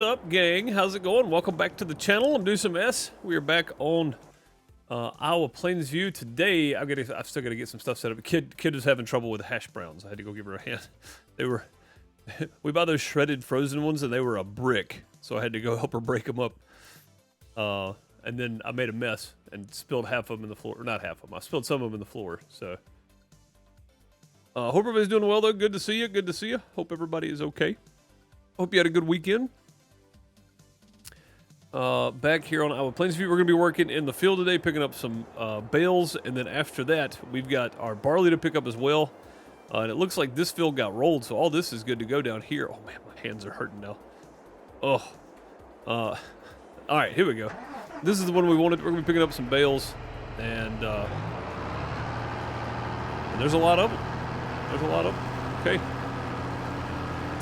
What's up, gang? How's it going? Welcome back to the channel. I'm Deuce S. We are back on Iowa Plainsview today. I've still got to get some stuff set up. Kid was having trouble with hash browns. I had to go give her a hand. We buy those shredded frozen ones, and they were a brick, so I had to go help her break them up. And then I made a mess and spilled half of them in the floor. Or not half of them. I spilled some of them in the floor. So hope everybody's doing well, though. Good to see you. Good to see you. Hope everybody is okay. Hope you had a good weekend. Back here on Iowa Plainsview, we're going to be working in the field today, picking up some bales, and then after that, we've got our barley to pick up as well. And it looks like this field got rolled, so all this is good to go down here. Oh man, my hands are hurting now. Oh, all right, here we go. This is the one we wanted. We're going to be picking up some bales, and there's a lot of them. There's a lot of them. Okay.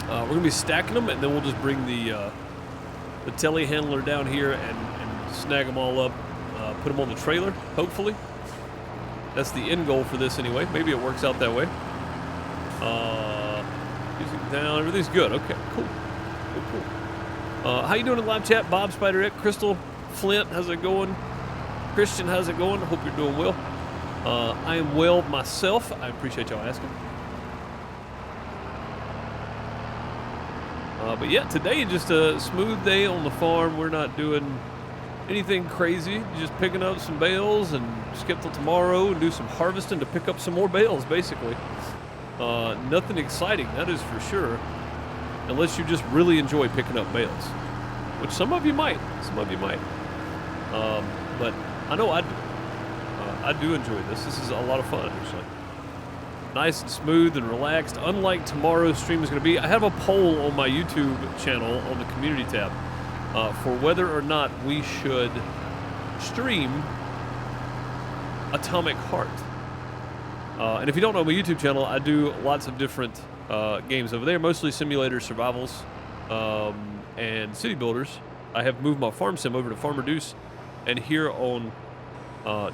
We're going to be stacking them, and then we'll just bring the telehandler down here and snag them all up, put them on the trailer, hopefully. That's the end goal for this anyway. Maybe it works out that way. Music down, everything's good. Okay, cool. How you doing in live chat? Bob, Spider-X, Crystal, Flint, how's it going? Christian, how's it going? Hope you're doing well. I am well myself. I appreciate y'all asking. But yeah, today just a smooth day on the farm. We're not doing anything crazy. Just picking up some bales and skip till tomorrow and do some harvesting to pick up some more bales, basically. Nothing exciting, that is for sure. Unless you just really enjoy picking up bales. Which some of you might. Some of you might. But I know I do. I do enjoy this. This is a lot of fun, actually. Nice and smooth and relaxed, unlike tomorrow's stream is going to be. I have a poll on my YouTube channel on the community tab for whether or not we should stream Atomic Heart. And if you don't know my YouTube channel, I do lots of different games over there, mostly simulators, survivals, and city builders. I have moved my farm sim over to Farmer Deuce and here on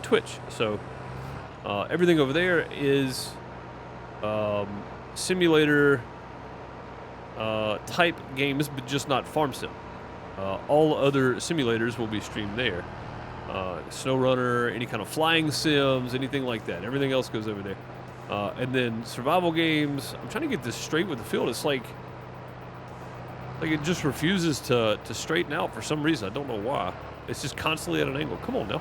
Twitch. So everything over there is simulator type games, but just not farm sim. All other simulators will be streamed there. Snow Runner, any kind of flying sims, anything like that. Everything else goes over there. And then survival games. I'm trying to get this straight with the field. It's like it just refuses to straighten out for some reason. I don't know why. It's just constantly at an angle. Come on now.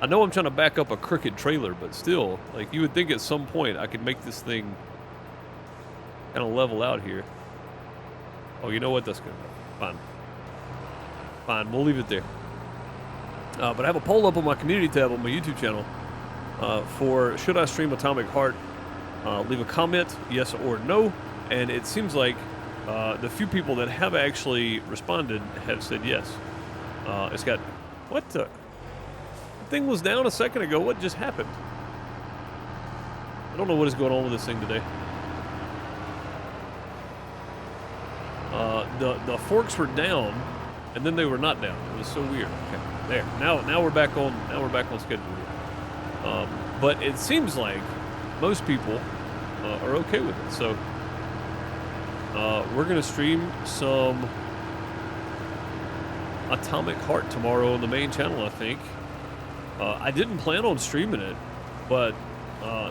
I know I'm trying to back up a crooked trailer, but still, like, you would think at some point I could make this thing kind of level out here. Oh, you know what? That's good. Fine. Fine, we'll leave it there. But I have a poll up on my community tab on my YouTube channel for should I stream Atomic Heart? Leave a comment, yes or no. And it seems like the few people that have actually responded have said yes. It's got, what the? Thing was down a second ago. What just happened? I don't know what is going on with this thing today. The forks were down, and then they were not down. It was so weird. Okay, there. Now we're back on. Now we're back on schedule. But it seems like most people are okay with it. So we're gonna stream some Atomic Heart tomorrow on the main channel, I think. I didn't plan on streaming it, but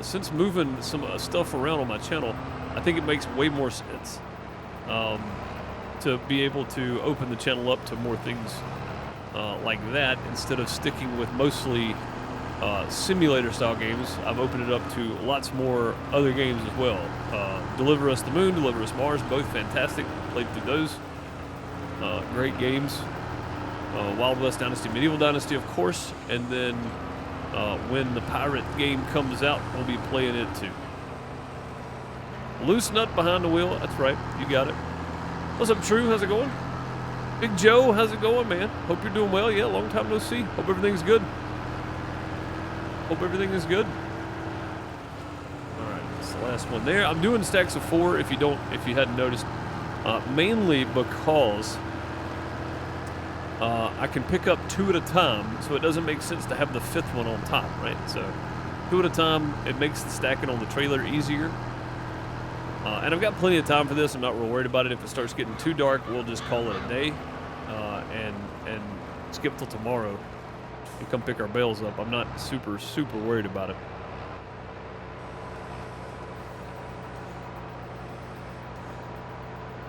since moving some stuff around on my channel, I think it makes way more sense to be able to open the channel up to more things like that instead of sticking with mostly simulator-style games. I've opened it up to lots more other games as well. Deliver Us the Moon, Deliver Us Mars, both fantastic. Played through those. Great games. Wild West Dynasty, Medieval Dynasty, of course, and then when the pirate game comes out, we'll be playing it too. Loose nut behind the wheel, that's right, you got it. What's up, True? How's it going? Big Joe, how's it going, man? Hope you're doing well. Yeah, long time no see. Hope everything's good. Hope everything is good. All right, that's the last one there. I'm doing stacks of 4. If you hadn't noticed, mainly because I can pick up 2 at a time, so it doesn't make sense to have the 5th one on top, right? So 2 at a time, it makes the stacking on the trailer easier. And I've got plenty of time for this. I'm not real worried about it. If it starts getting too dark, we'll just call it a day and skip till tomorrow and come pick our bales up. I'm not super worried about it.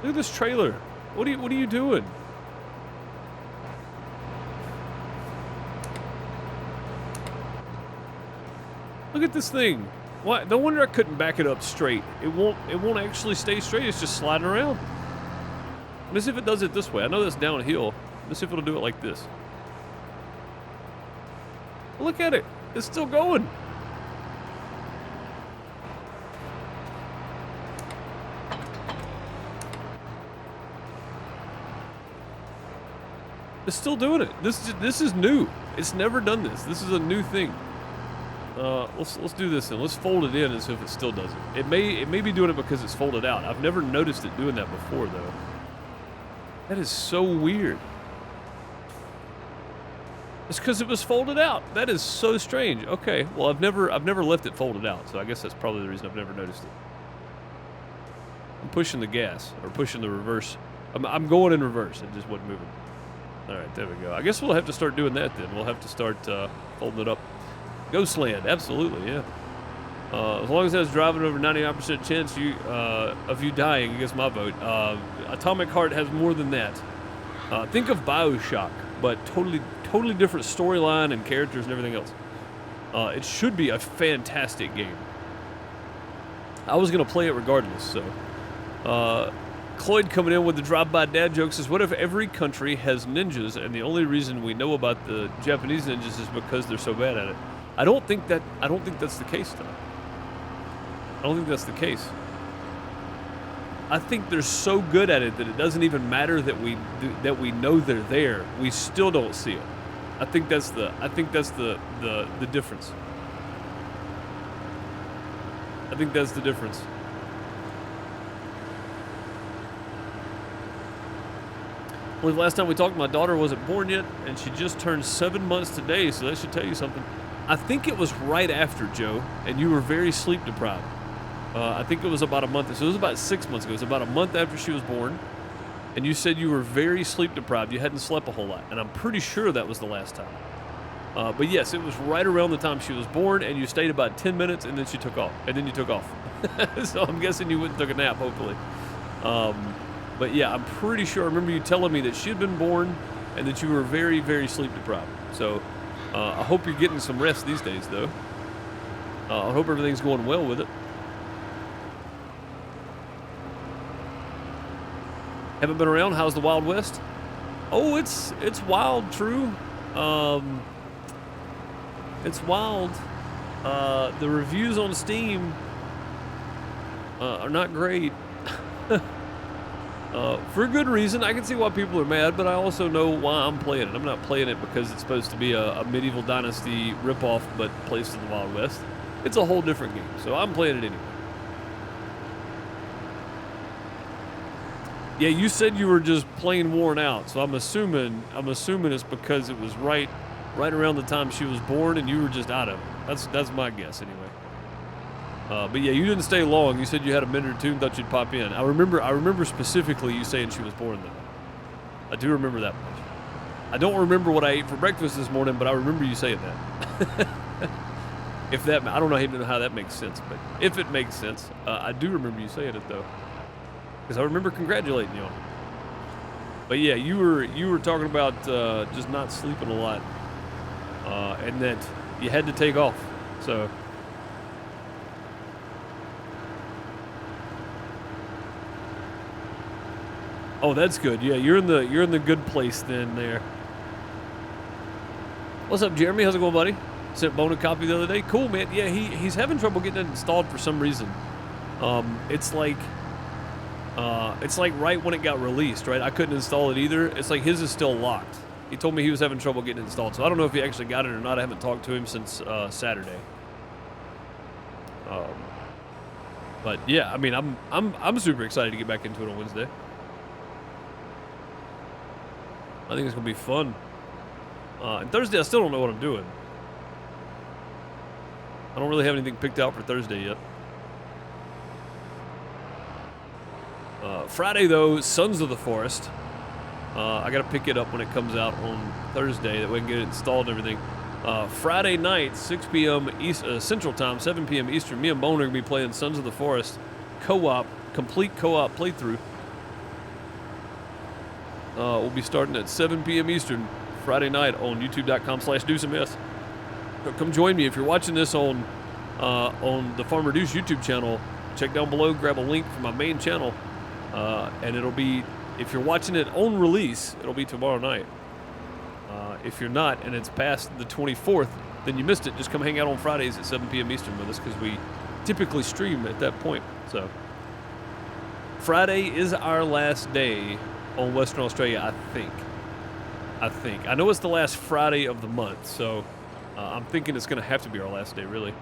Look at this trailer. What are you doing? Look at this thing. Why? No wonder I couldn't back it up straight. It won't actually stay straight. It's just sliding around. Let's see if it does it this way. I know that's downhill. Let's see if it'll do it like this. Look at it. It's still going. It's still doing it. This is new. It's never done this. This is a new thing. Let's do this then. Let's fold it in and see if it still does it. It may be doing it because it's folded out. I've never noticed it doing that before though. That is so weird. It's because it was folded out. That is so strange. Okay, well I've never left it folded out, so I guess that's probably the reason I've never noticed it. I'm pushing the gas or pushing the reverse. I'm going in reverse. It just wasn't moving. All right, there we go. I guess we'll have to start doing that then. We'll have to start folding it up. Ghost land, absolutely, yeah. As long as that's driving over 99% chance of you dying, I guess my vote. Atomic Heart has more than that. Think of BioShock, but totally different storyline and characters and everything else. It should be a fantastic game. I was gonna play it regardless, so. Cloyd coming in with the drive-by dad joke says, what if every country has ninjas and the only reason we know about the Japanese ninjas is because they're so bad at it? I don't think that's the case though. I don't think that's the case. I think they're so good at it that it doesn't even matter that we know they're there. We still don't see it. I think that's the difference. I think that's the difference. Well, the last time we talked, my daughter wasn't born yet, and she just turned 7 months today, so that should tell you something. I think it was right after, Joe, and you were very sleep deprived. I think it was about a month, so it was about 6 months ago. It was about a month after she was born, and you said you were very sleep deprived. You hadn't slept a whole lot, and I'm pretty sure that was the last time. But yes, it was right around the time she was born, and you stayed about 10 minutes, and then she took off, and then you took off. So I'm guessing you went and took a nap, hopefully. But yeah, I'm pretty sure. I remember you telling me that she had been born and that you were very, very sleep deprived. So I hope you're getting some rest these days, though. I hope everything's going well with it. Haven't been around. How's the Wild West? Oh, it's wild, true. It's wild. The reviews on Steam are not great. For a good reason. I can see why people are mad, but I also know why I'm playing it. I'm not playing it because it's supposed to be a medieval dynasty ripoff, but placed in the Wild West. It's a whole different game, so I'm playing it anyway. Yeah, you said you were just plain worn out, so I'm assuming it's because it was right around the time she was born, and you were just out of it. That's my guess anyway. But yeah, you didn't stay long. You said you had a minute or two and thought you'd pop in. I remember specifically you saying she was born though. I do remember that much. I don't remember what I ate for breakfast this morning, but I remember you saying that. I don't know how that makes sense, but if it makes sense, I do remember you saying it though, because I remember congratulating you on it. But yeah, you were talking about just not sleeping a lot, and that you had to take off. So. Oh, that's good. Yeah, you're in the good place then there. What's up, Jeremy? How's it going, buddy? Sent Bone a copy the other day. Cool, man. Yeah, he's having trouble getting it installed for some reason. It's like right when it got released, right? I couldn't install it either. It's like his is still locked. He told me he was having trouble getting it installed, so I don't know if he actually got it or not. I haven't talked to him since Saturday. But yeah, I mean, I'm super excited to get back into it on Wednesday. I think it's gonna be fun. And Thursday, I still don't know what I'm doing. I don't really have anything picked out for Thursday yet. Friday, though, Sons of the Forest. I got to pick it up when it comes out on Thursday. That way we can get it installed and everything. Friday night, 6 p.m. Central Time, 7 p.m. Eastern. Me and Bone are going to be playing Sons of the Forest co-op, complete co-op playthrough. We'll be starting at 7 p.m. Eastern Friday night on youtube.com/DeuceMS. So come join me. If you're watching this on the Farmer Deuce YouTube channel, check down below, grab a link from my main channel, and it'll be, if you're watching it on release, it'll be tomorrow night. If you're not, and it's past the 24th, then you missed it. Just come hang out on Fridays at 7 p.m. Eastern with us, because we typically stream at that point. So Friday is our last day on Western Australia, I think. I know it's the last Friday of the month, so I'm thinking it's going to have to be our last day, really.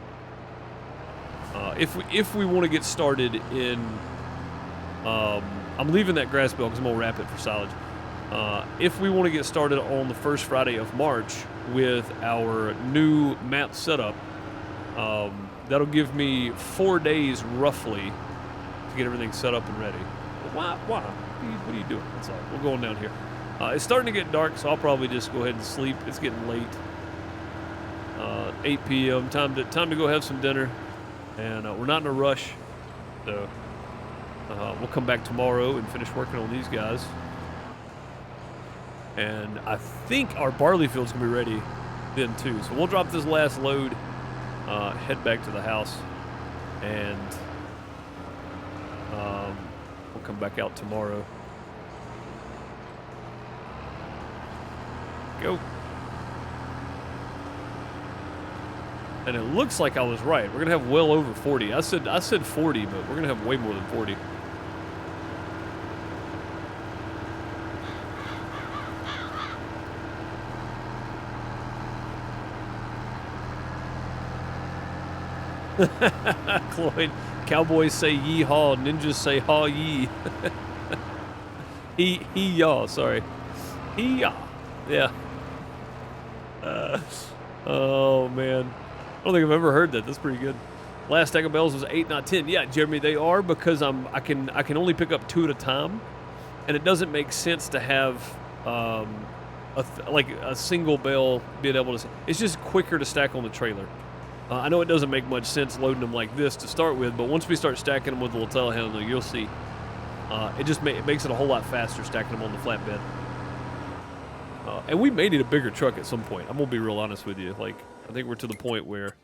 If we want to get started in, I'm leaving that grass belt because I'm going to wrap it for silage. If we want to get started on the first Friday of March with our new map setup, that'll give me 4 days roughly to get everything set up and ready. Why? What are you doing? That's all. We're going down here. It's starting to get dark, so I'll probably just go ahead and sleep. It's getting late. 8 p.m. Time to go have some dinner, and we're not in a rush, so we'll come back tomorrow and finish working on these guys. And I think our barley field's gonna be ready then too. So we'll drop this last load, head back to the house, and we'll come back out tomorrow. Go. And it looks like I was right. We're gonna have well over 40. I said 40, but we're gonna have way more than 40. Cloyd, cowboys say yee-haw, ninjas say haw-yee. He-yaw, sorry. He-yaw. Yeah. Oh, man. I don't think I've ever heard that. That's pretty good. Last stack of bells was 8, not 10. Yeah, Jeremy, they are, because I can only pick up 2 at a time, and it doesn't make sense to have like a single bell being able to. It's just quicker to stack on the trailer. I know it doesn't make much sense loading them like this to start with, but once we start stacking them with the little telehandler, you'll see. It makes it a whole lot faster stacking them on the flatbed. And we may need a bigger truck at some point. I'm gonna be real honest with you. Like, I think we're to the point where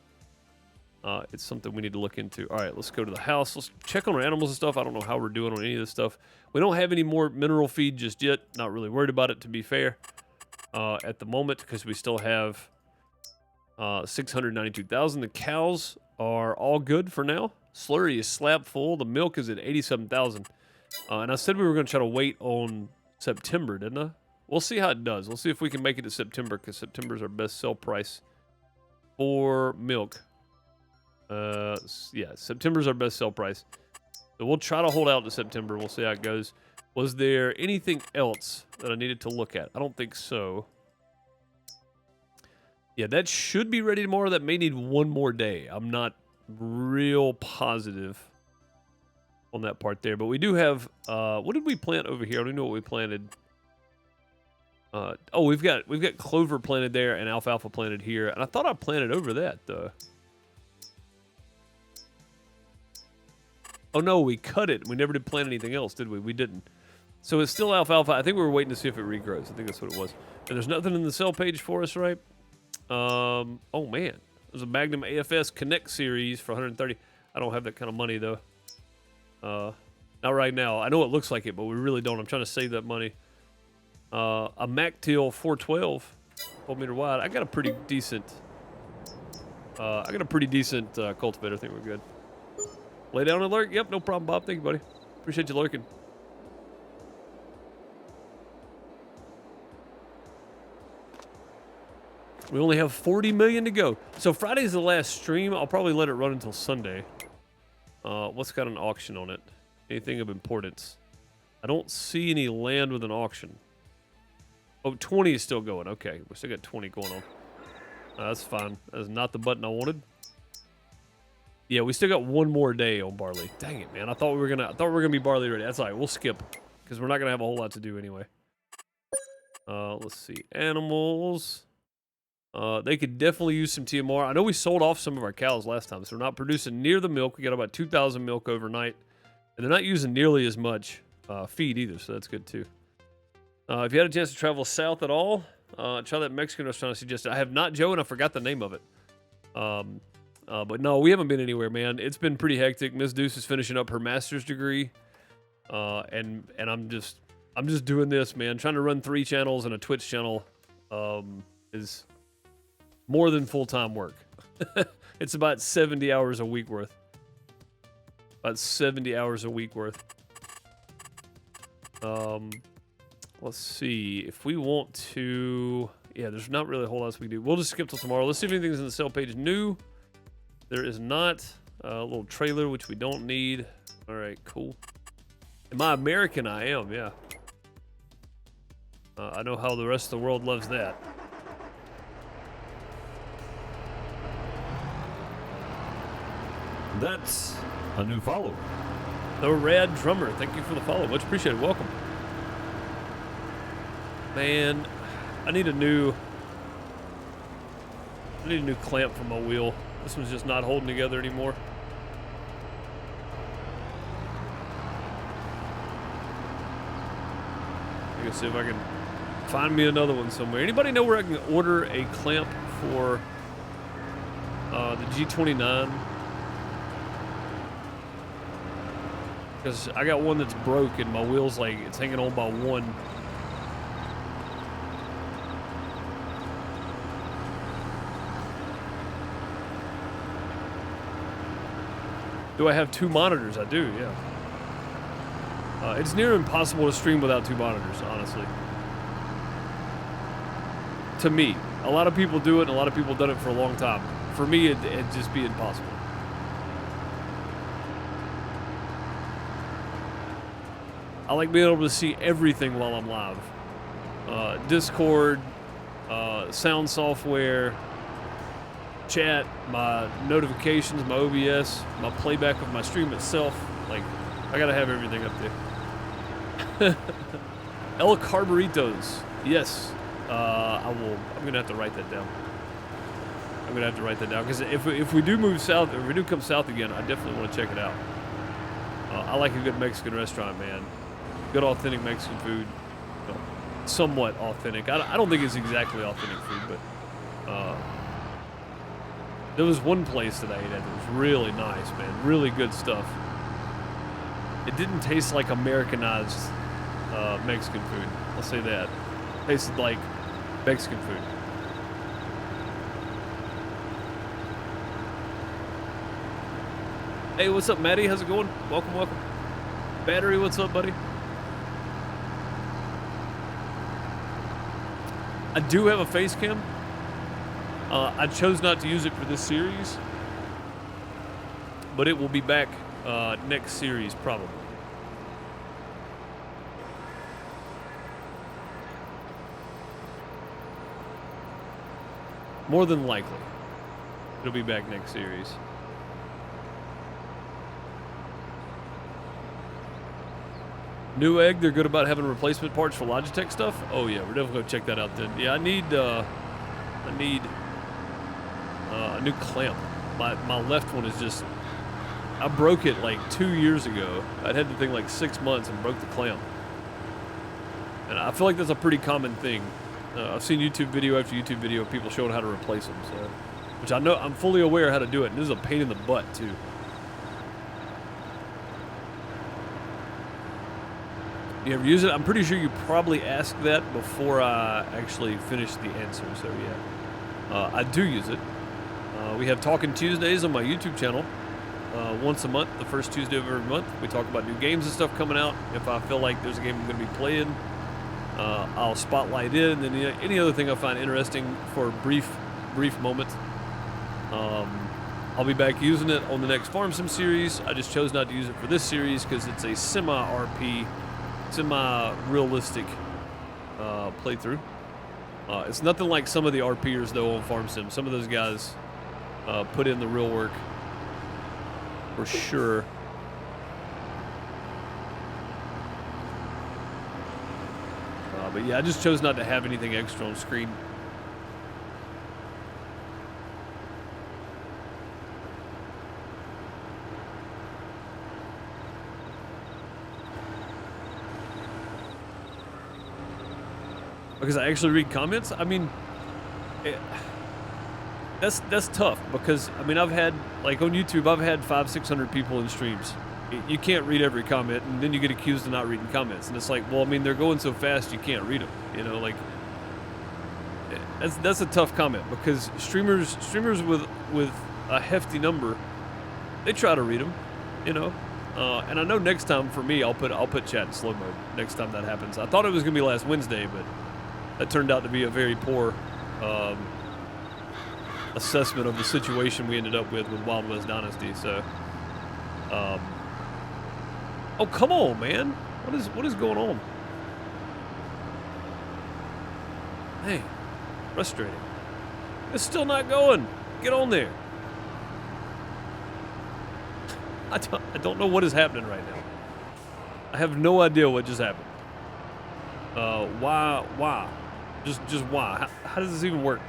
it's something we need to look into. All right, let's go to the house. Let's check on our animals and stuff. I don't know how we're doing on any of this stuff. We don't have any more mineral feed just yet. Not really worried about it, to be fair, at the moment, because we still have 692,000. The cows are all good for now. Slurry is slab full. The milk is at 87,000. And I said we were going to try to wait on September, didn't I? We'll see how it does. We'll see if we can make it to September, because September is our best sell price for milk. Yeah, September's our best sell price. So we'll try to hold out to September. We'll see how it goes. Was there anything else that I needed to look at? I don't think so. Yeah, that should be ready tomorrow. That may need one more day. I'm not real positive on that part there. But we do have, what did we plant over here? I don't know what we planted. Oh, we've got clover planted there and alfalfa planted here. And I thought I planted over that, though. Oh, no, we cut it. We never did plant anything else, did we? We didn't. So it's still alfalfa. I think we were waiting to see if it regrows. I think that's what it was. And there's nothing in the sell page for us, right? Oh man, there's a Magnum AFS Connect series for 130. I don't have that kind of money though. Not right now. I know it looks like it, but we really don't. I'm trying to save that money. A MacTil 412, 12 meter wide. I got a pretty decent. Cultivator. I think we're good. Lay down and lurk. Yep, no problem, Bob. Thank you, buddy. Appreciate you lurking. We only have 40 million to go. So Friday's the last stream. I'll probably let it run until Sunday. What's got an auction on it? Anything of importance? I don't see any land with an auction. Oh, 20 is still going. Okay, we still got 20 going on. That's fine. That's not the button I wanted. Yeah, we still got one more day on barley. Dang it, man! I thought we were gonna be barley ready. That's all right. We'll skip because we're not gonna have a whole lot to do anyway. Let's see, animals. They could definitely use some TMR. I know we sold off some of our cows last time, so we're not producing near the milk. We got about 2,000 milk overnight, and they're not using nearly as much feed either, so that's good too. If you had a chance to travel south at all, try that Mexican restaurant I suggested. I have not, Joe, and I forgot the name of it. But no, we haven't been anywhere, man. It's been pretty hectic. Miss Deuce is finishing up her master's degree, and I'm just doing this, man. Trying to run 3 channels and a Twitch channel is more than full-time work. It's about 70 hours a week worth. About 70 hours a week worth. Let's see if we want to. Yeah, there's not really a whole lot else we can do. We'll just skip till tomorrow. Let's see if anything's in the sale page new. There is not. A little trailer, which we don't need. All right, cool. Am I American? I am, yeah. I know how the rest of the world loves that. That's a new follower. The Rad Drummer, thank you for the follow. Much appreciated. Welcome. Man, I need a new clamp for my wheel. This one's just not holding together anymore. I can see if I can find me another one somewhere. Anybody know where I can order a clamp for the G29? Because I got one that's broken. My wheel's like, it's hanging on by one. Do I have 2 monitors? I do, yeah. It's near impossible to stream without 2 monitors, honestly. To me. A lot of people do it, and a lot of people have done it for a long time. For me, it'd just be impossible. I like being able to see everything while I'm live. Discord, sound software, chat, my notifications, my OBS, my playback of my stream itself. Like, I gotta have everything up there. El Carburitos. Yes. I will. I'm gonna have to write that down. I'm gonna have to write that down because if we do move south, if we do come south again, I definitely want to check it out. I like a good Mexican restaurant, man. Good authentic Mexican food. Well, somewhat authentic. I don't think it's exactly authentic food, but there was one place that I ate at that was really nice, man. Really good stuff. It didn't taste like Americanized Mexican food. I'll say that. It tasted like Mexican food. Hey, what's up, Maddie? How's it going? Welcome, welcome. Battery, what's up, buddy? I do have a face cam. I chose not to use it for this series, but it will be back next series, probably. More than likely, it'll be back next series. Newegg, they're good about having replacement parts for Logitech stuff. Oh yeah, we're definitely gonna check that out then. Yeah, I need a new clamp. My left one is just, I broke it like 2 years ago. I'd had the thing like 6 months and broke the clamp. And I feel like that's a pretty common thing. I've seen YouTube video after YouTube video of people showing how to replace them. So, which I know, I'm fully aware how to do it. And this is a pain in the butt too. You ever use it? I'm pretty sure you probably asked that before I actually finished the answer. So yeah, I do use it. We have Talking Tuesdays on my YouTube channel. Once a month, the first Tuesday of every month, we talk about new games and stuff coming out. If I feel like there's a game I'm going to be playing, I'll spotlight it, and then any other thing I find interesting for a brief moment. I'll be back using it on the next Farm Sim series. I just chose not to use it for this series because it's a semi-RP, semi-realistic playthrough. It's nothing like some of the RPers though on Farm Sim. Some of those guys put in the real work. for sure. But yeah, I just chose not to have anything extra on screen. Because I actually read comments. I mean, that's tough because I mean I've had, like, on YouTube I've had 500-600 people in streams. You can't read every comment, and then you get accused of not reading comments, and it's like, well, I mean, they're going so fast you can't read them. You know, like, that's a tough comment because streamers with a hefty number, they try to read them. You know. And I know next time for me I'll put chat in slow mode next time that happens. I thought it was gonna be last Wednesday, but that turned out to be a very poor assessment of the situation we ended up with Wild West Dynasty. So, oh, come on, man! What is going on? Hey, frustrating. It's still not going. Get on there. I don't know what is happening right now. I have no idea what just happened. Why? Just why? How does this even work?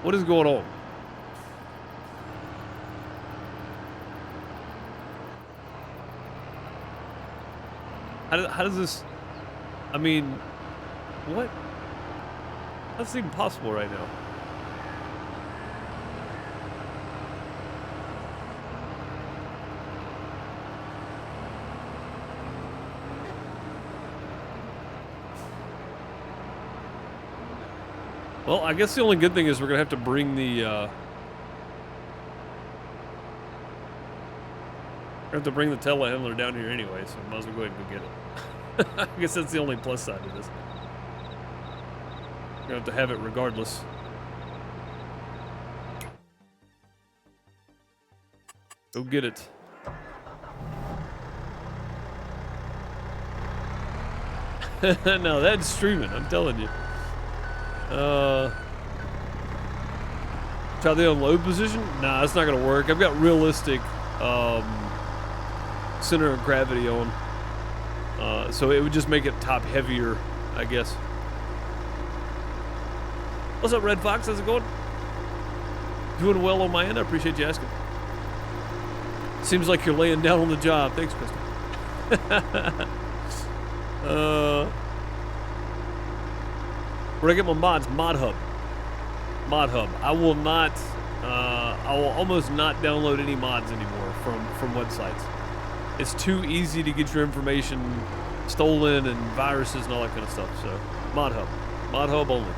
What is going on? How does this? I mean, what? How's it even possible right now? Well, I guess the only good thing is we're gonna have to bring the telehandler down here anyway, so might as well go ahead and go get it. I guess that's the only plus side to this. We're gonna have to have it regardless. Go get it. No, that's streaming, I'm telling you. Try the unload position? Nah, that's not gonna work. I've got realistic center of gravity on, so it would just make it top heavier, I guess. What's up, Red Fox? How's it going? Doing well on my end. I appreciate you asking. Seems like you're laying down on the job. Thanks, Kristen. Where do I get my mods? Mod Hub. I will not. I will almost not download any mods anymore from websites. It's too easy to get your information stolen and viruses and all that kind of stuff. So, Mod Hub only.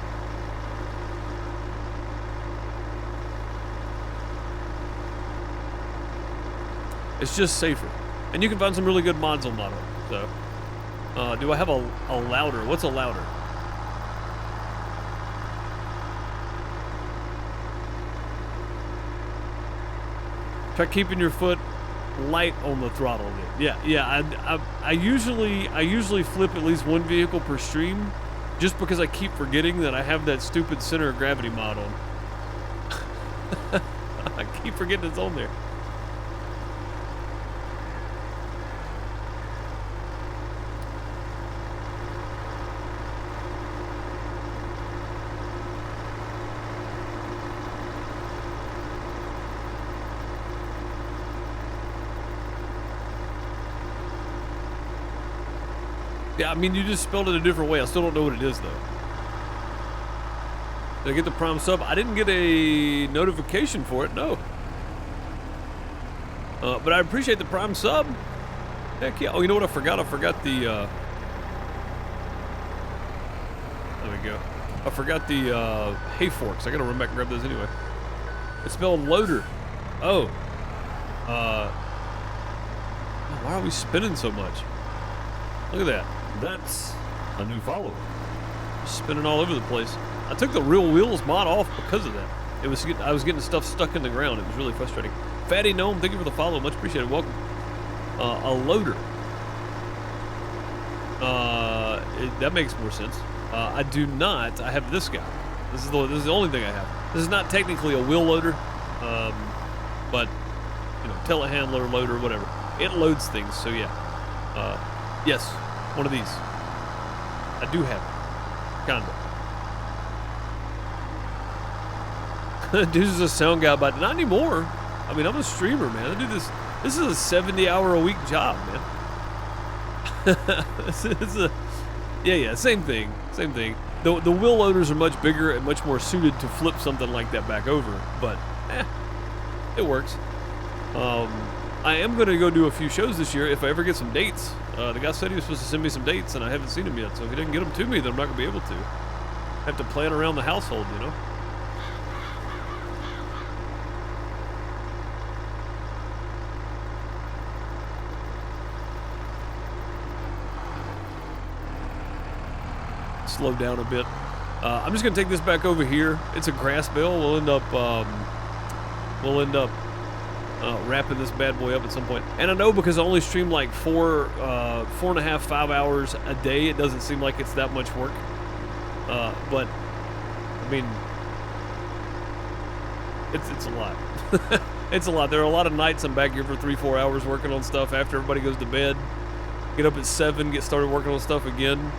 It's just safer, and you can find some really good mods on Mod Hub. So, do I have a louder? What's a louder? Try keeping your foot light on the throttle. Yeah. I usually flip at least one vehicle per stream, just because I keep forgetting that I have that stupid center of gravity mod on. I keep forgetting it's on there. Yeah, I mean, you just spelled it a different way. I still don't know what it is, though. Did I get the Prime sub? I didn't get a notification for it, no. But I appreciate the Prime sub. Heck yeah. Oh, you know what I forgot? I forgot the, there we go. I forgot the, hay forks. I gotta run back and grab those anyway. It's spelled loader. Oh. Why are we spinning so much? Look at that. That's a new follower. Spinning all over the place. I took the real wheels mod off because of that. I was getting stuff stuck in the ground. It was really frustrating. Fatty Gnome, thank you for the follow. Much appreciated. Welcome. A loader. That makes more sense. I do not. I have this guy. This is the only thing I have. This is not technically a wheel loader. but telehandler, loader, whatever. It loads things. So yeah, yes, one of these. I do have it, kinda. Dude is a sound guy, but not anymore. I mean, I'm a streamer, man. I do this. This is a 70-hour-a-week job, man. Yeah, same thing. The wheel loaders are much bigger and much more suited to flip something like that back over, but it works. I am going to go do a few shows this year if I ever get some dates. The guy said he was supposed to send me some dates, and I haven't seen them yet, so if he didn't get them to me, then I'm not going to be able to. I have to plan around the household, Slow down a bit. I'm just gonna take this back over here. It's a grass bale. We'll end up wrapping this bad boy up at some point. And I know because I only stream like 4.5, 5 hours a day, it doesn't seem like it's that much work. But I mean, it's a lot. It's a lot. There are a lot of nights I'm back here for 3-4 hours working on stuff after everybody goes to bed. Get up at 7, get started working on stuff again.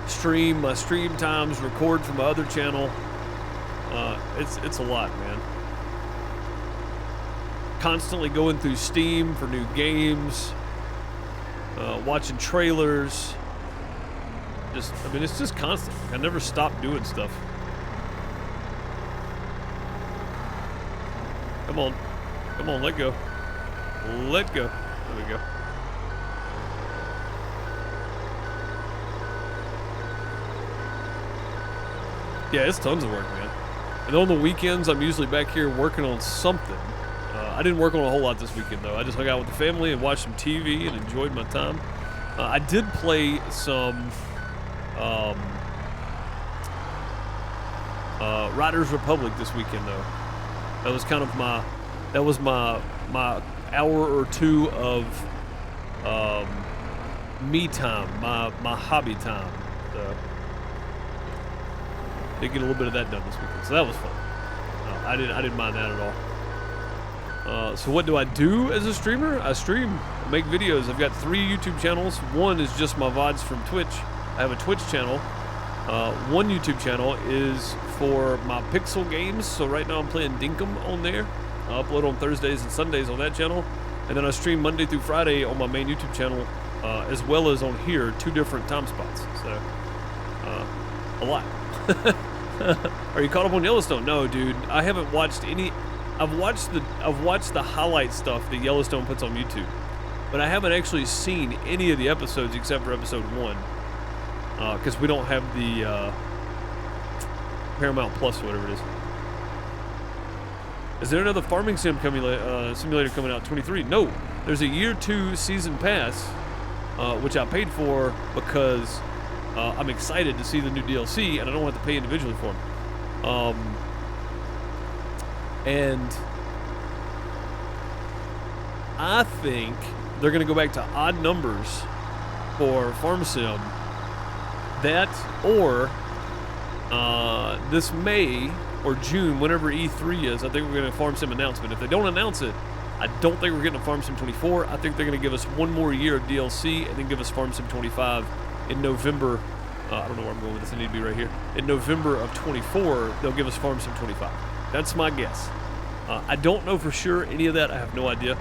Stream my stream times, record from my other channel. It's a lot, man. Constantly going through Steam for new games, watching trailers. It's just constant. I never stop doing stuff. Come on, let go. There we go. Yeah, it's tons of work, man. And on the weekends, I'm usually back here working on something. I didn't work on a whole lot this weekend, though. I just hung out with the family and watched some TV and enjoyed my time. I did play some Riders Republic this weekend, though. That was kind of my hour or two of me time, my hobby time. So did get a little bit of that done this weekend, so that was fun. I didn't mind that at all. So what do I do as a streamer? I stream, make videos. I've got 3 YouTube channels. One is just my VODs from Twitch. I have a Twitch channel. One YouTube channel is for my Pixel games. So right now I'm playing Dinkum on there. I upload on Thursdays and Sundays on that channel. And then I stream Monday through Friday on my main YouTube channel, as well as on here, 2 different time spots. So, a lot. Are you caught up on Yellowstone? No, dude. I haven't watched any. I've watched the highlight stuff that Yellowstone puts on YouTube, but I haven't actually seen any of the episodes except for episode 1, because we don't have the Paramount Plus, whatever it is. Is there another farming simulator coming out? 23? No. There's a year 2 season pass, which I paid for because I'm excited to see the new DLC, and I don't have to pay individually for them. And I think they're going to go back to odd numbers for Farm Sim. That, or this May or June, whenever E3 is, I think we're going to Farm Sim announcement. If they don't announce it, I don't think we're getting a Farm Sim 24. I think they're going to give us 1 more year of DLC and then give us Farm Sim 25 in November. I don't know where I'm going with this. I need to be right here. In November of 24, they'll give us Farm Sim 25. That's my guess. I don't know for sure any of that. I have no idea.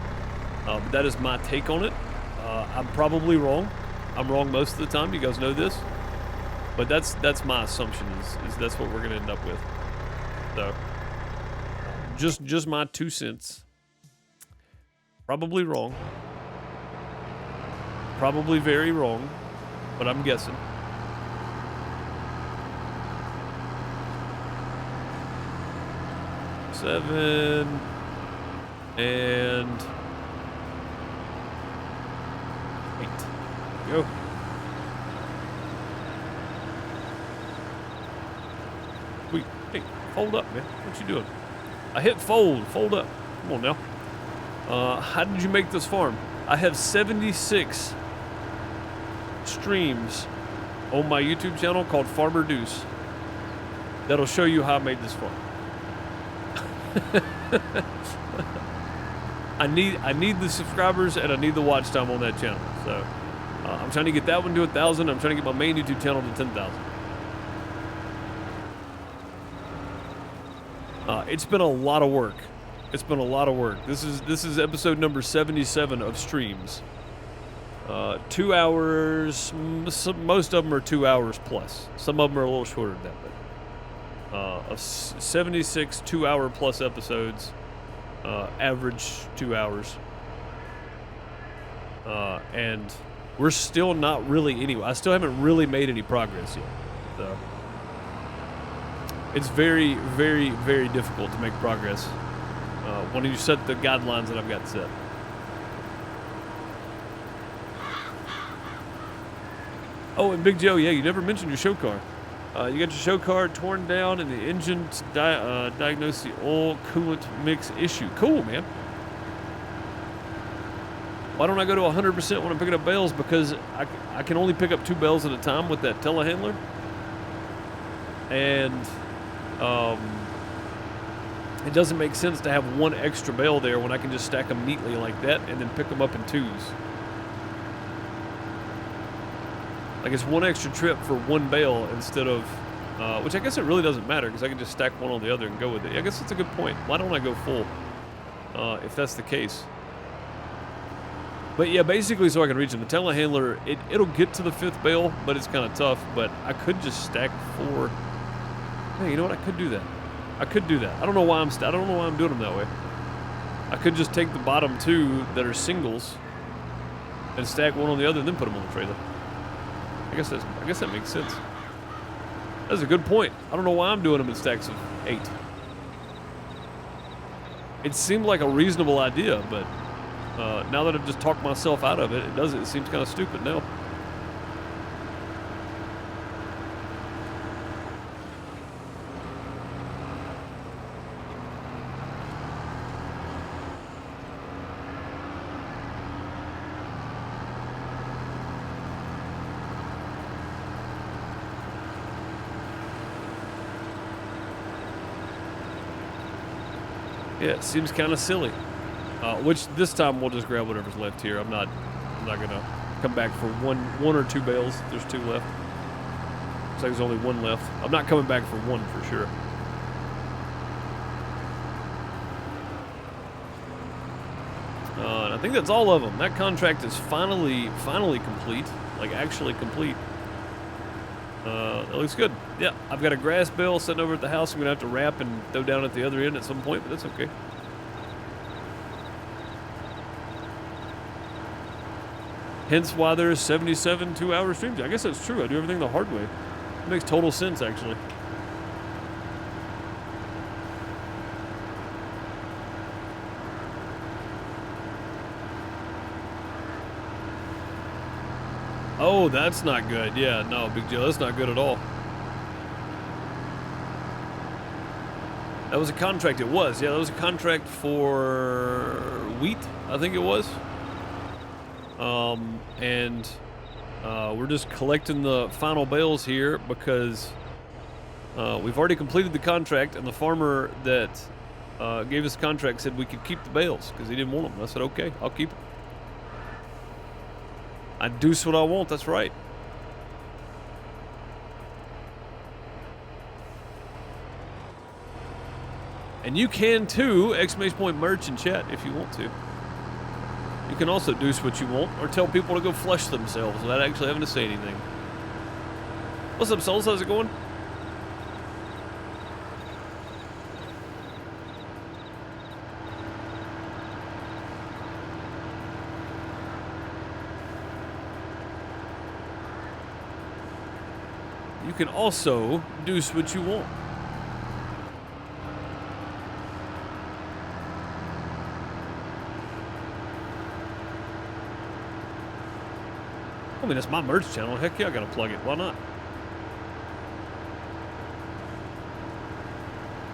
But that is my take on it. I'm probably wrong. I'm wrong most of the time. You guys know this. But that's my assumption is that's what we're going to end up with. So, just my 2 cents. Probably wrong. Probably very wrong. But I'm guessing. Seven and 8. Go. Wait, hey, fold up, man. What you doing? I hit fold. Fold up. Come on now. How did you make this farm? I have 76 streams on my YouTube channel called Farmer Deuce. That'll show you how I made this farm. I need the subscribers and I need the watch time on that channel. So I'm trying to get that one to 1,000. I'm trying to get my main YouTube channel to 10,000. It's been a lot of work. It's been a lot of work. This is episode number 77 of streams. 2 hours. Most of them are 2 hours plus. Some of them are a little shorter than that. But of 76 2-hour plus episodes, average 2 hours. And we're still not really anyway. I still haven't really made any progress yet. So it's very, very, very difficult to make progress when you set the guidelines that I've got set. Oh, and Big Joe, yeah, you never mentioned your show car. You got your show car torn down and the engine diagnosed the oil coolant mix issue. Cool, man. Why don't I go to 100% when I'm picking up bales? Because I can only pick up 2 bales at a time with that telehandler. And it doesn't make sense to have 1 extra bale there when I can just stack them neatly like that and then pick them up in 2s. Like it's 1 extra trip for 1 bale instead of, which I guess it really doesn't matter because I can just stack one on the other and go with it. I guess that's a good point. Why don't I go full if that's the case? But yeah, basically so I can reach them. The telehandler, it'll get to the 5th bale, but it's kind of tough. But I could just stack 4. Hey, you know what? I could do that. I could do that. I don't know why I'm doing them that way. I could just take the bottom 2 that are singles and stack one on the other and then put them on the trailer. I guess that makes sense. That's a good point. I don't know why I'm doing them in stacks of 8. It seemed like a reasonable idea, but now that I've just talked myself out of it, it seems kind of stupid now. Yeah, it seems kind of silly. Which this time we'll just grab whatever's left here. I'm not gonna come back for one or 2 bales. There's 2 left. Looks like there's only 1 left. I'm not coming back for 1 for sure. And I think that's all of them. That contract is finally complete. Like actually complete. That looks good. Yeah, I've got a grass bale sitting over at the house. I'm gonna have to wrap and throw down at the other end at some point, but that's okay. Hence why there's 77 2-hour streams. I guess that's true. I do everything the hard way. It makes total sense, actually. Oh, that's not good. Yeah, no, Big Joe, that's not good at all. That was a contract. It was. Yeah, that was a contract for wheat, I think it was. And we're just collecting the final bales here because we've already completed the contract, and the farmer that gave us the contract said we could keep the bales because he didn't want them. I said, okay, I'll keep them. I deuce what I want, that's right. And you can too, exclamation point merch in chat if you want to. You can also deuce what you want or tell people to go flush themselves without actually having to say anything. What's up, Souls? How's it going? You can also deuce what you want. I mean, it's my merch channel. Heck yeah, I gotta plug it. Why not?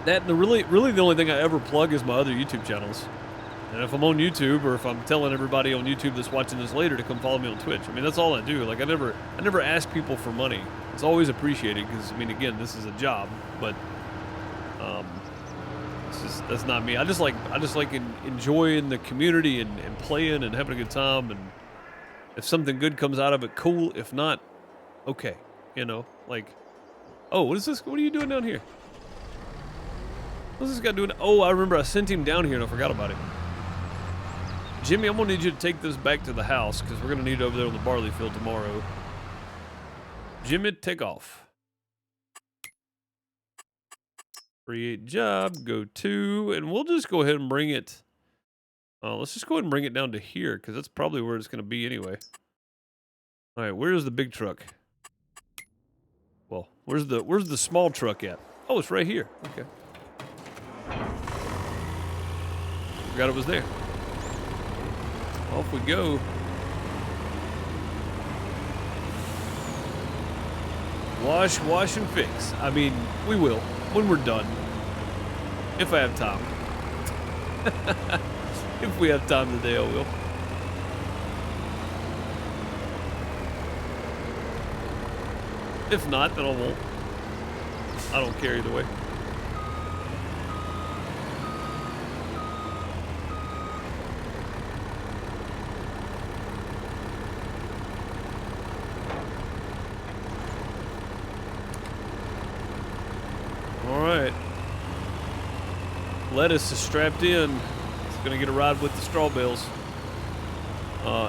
That and really the only thing I ever plug is my other YouTube channels. And if I'm on YouTube, or if I'm telling everybody on YouTube that's watching this later to come follow me on Twitch, I mean, that's all I do. Like, I never ask people for money. It's always appreciated because, I mean, again, this is a job, but that's not me. I just like enjoying the community and playing and having a good time. And if something good comes out of it, cool. If not, okay. You know, like, oh, what is this? What are you doing down here? What's this guy doing? Oh, I remember I sent him down here and I forgot about it. Jimmy, I'm gonna need you to take this back to the house because we're gonna need it over there on the barley field tomorrow. Jimmy, take off. Create job, go to, and we'll just go ahead and bring it. Let's just go ahead and bring it down to here because that's probably where it's gonna be anyway. All right, where's the big truck? Well, where's the small truck at? Oh, it's right here. Okay. Forgot it was there. Off we go. Wash, and fix. I mean, we will when we're done. If I have time. If we have time today, I will. If not, then I won't. I don't care either way. All right. Lettuce is strapped in. It's gonna get a ride with the straw bales.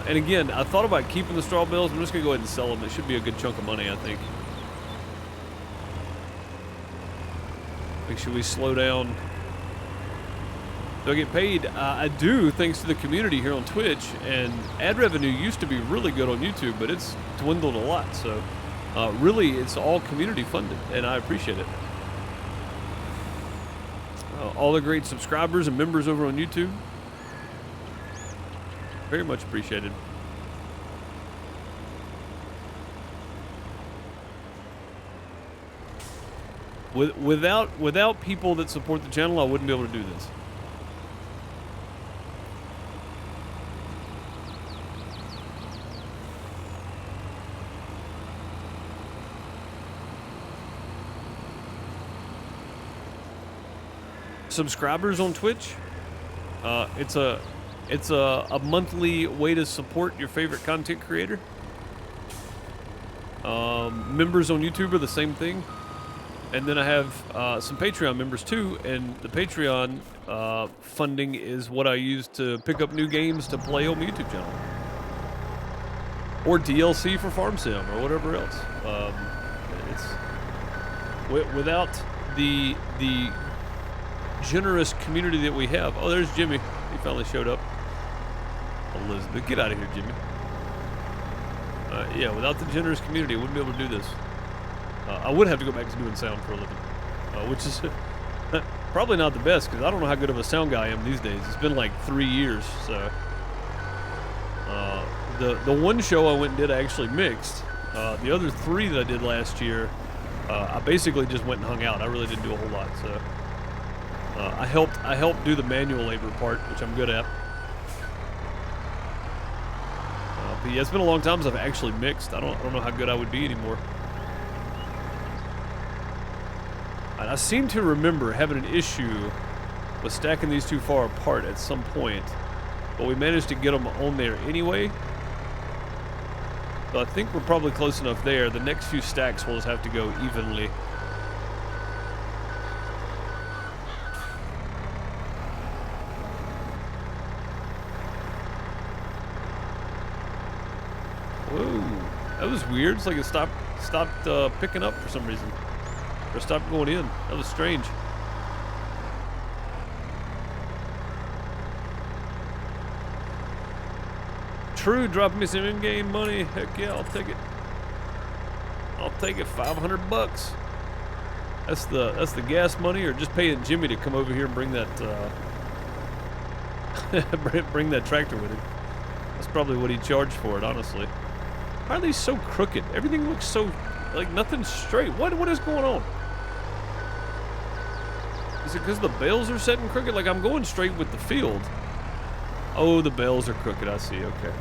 And again, I thought about keeping the straw bales. I'm just gonna go ahead and sell them. It should be a good chunk of money, I think. Make sure we slow down. Do I get paid? I do, thanks to the community here on Twitch. And ad revenue used to be really good on YouTube, but it's dwindled a lot. So really, it's all community funded, and I appreciate it. All the great subscribers and members over on YouTube. Very much appreciated. Without people that support the channel, I wouldn't be able to do this. Subscribers on Twitch, it's a monthly way to support your favorite content creator. Members on YouTube are the same thing. And then I have some Patreon members too, and the Patreon funding is what I use to pick up new games to play on my YouTube channel. Or DLC for Farm Sim or whatever else. Without the generous community that we have. Oh, there's Jimmy. He finally showed up. Elizabeth, get out of here, Jimmy. Yeah, without the generous community, I wouldn't be able to do this. I would have to go back to doing sound for a living, which is probably not the best because I don't know how good of a sound guy I am these days. It's been like 3 years, so the one show I went and did I actually mixed. The other 3 that I did last year, I basically just went and hung out. I really didn't do a whole lot, so I helped do the manual labor part, which I'm good at. But yeah, it's been a long time since I've actually mixed. I don't know how good I would be anymore. And I seem to remember having an issue with stacking these too far apart at some point, but we managed to get them on there anyway. So I think we're probably close enough there. The next few stacks will just have to go evenly. Whoa, that was weird. It's like it stopped picking up for some reason. Or stopped going in. That was strange. True, drop me some in-game money. Heck yeah, I'll take it. I'll take it. $500. That's the gas money, or just paying Jimmy to come over here and bring that bring that tractor with him. That's probably what he charged for it, honestly. Why are these so crooked? Everything looks so like nothing's straight. What is going on? Is it because the bales are setting crooked? Like, I'm going straight with the field. Oh, the bales are crooked. I see. Okay.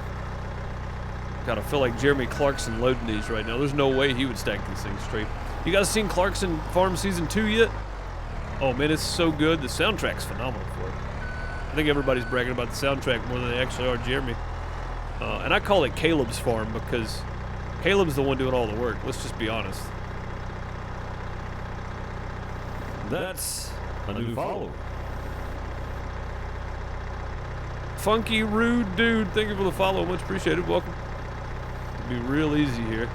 God, I feel like Jeremy Clarkson loading these right now. There's no way he would stack these things straight. You guys seen Clarkson Farm Season 2 yet? Oh man, it's so good. The soundtrack's phenomenal for it. I think everybody's bragging about the soundtrack more than they actually are Jeremy. And I call it Caleb's farm because Caleb's the one doing all the work. Let's just be honest. That's a new follower. Funky Rude Dude, thank you for the follow. Much appreciated. Welcome. It'll be real easy here.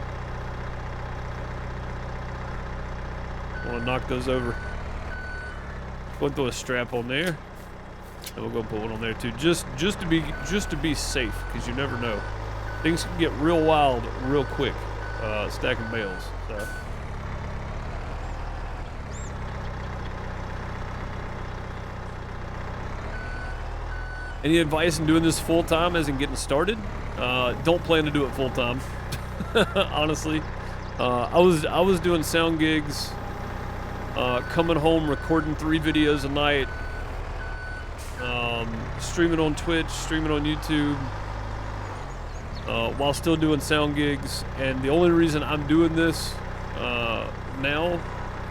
Want to knock those over. Go and throw a strap on there. And we'll go put one on there too, just to be safe, because you never know. Things can get real wild real quick, stacking bales. So. Any advice in doing this full time as in getting started? Don't plan to do it full time. Honestly, I was doing sound gigs, coming home, recording 3 videos a night. Streaming on Twitch, streaming on YouTube, while still doing sound gigs. And the only reason I'm doing this now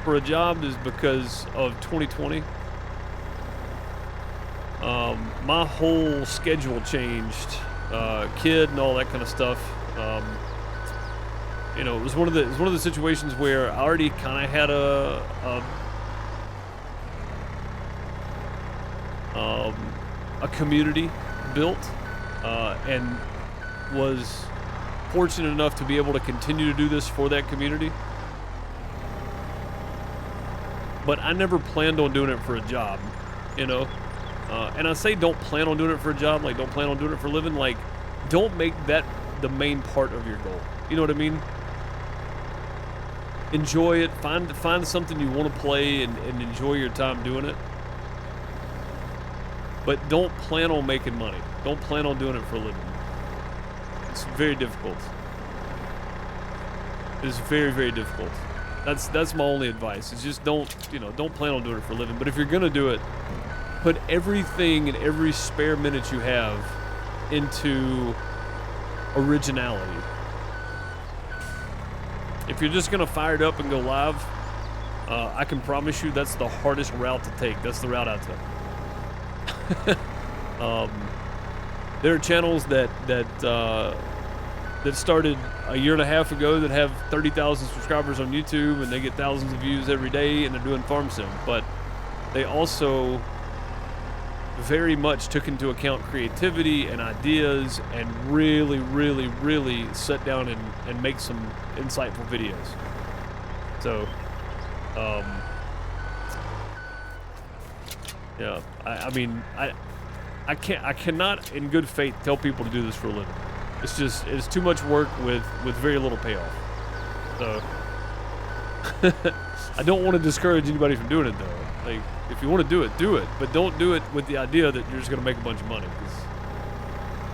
for a job is because of 2020. My whole schedule changed, kid and all that kind of stuff. You know, it was one of the situations where I already kind of had a community built, and was fortunate enough to be able to continue to do this for that community. But I never planned on doing it for a job, you know? And I say don't plan on doing it for a job, like don't plan on doing it for a living, like don't make that the main part of your goal. You know what I mean? Enjoy it, find something you want to play and enjoy your time doing it. But don't plan on making money. Don't plan on doing it for a living. It's very difficult. It's very, very difficult. That's my only advice. Is just don't plan on doing it for a living. But if you're gonna do it, put everything and every spare minute you have into originality. If you're just gonna fire it up and go live, I can promise you that's the hardest route to take. That's the route I took. There are channels that started a year and a half ago that have 30,000 subscribers on YouTube and they get thousands of views every day and they're doing farm sim, but they also very much took into account creativity and ideas and really, really, really sit down and make some insightful videos. So, yeah, I mean, I cannot in good faith tell people to do this for a living. It's too much work with very little payoff. So I don't want to discourage anybody from doing it though. Like, if you want to do it, but don't do it with the idea that you're just going to make a bunch of money, because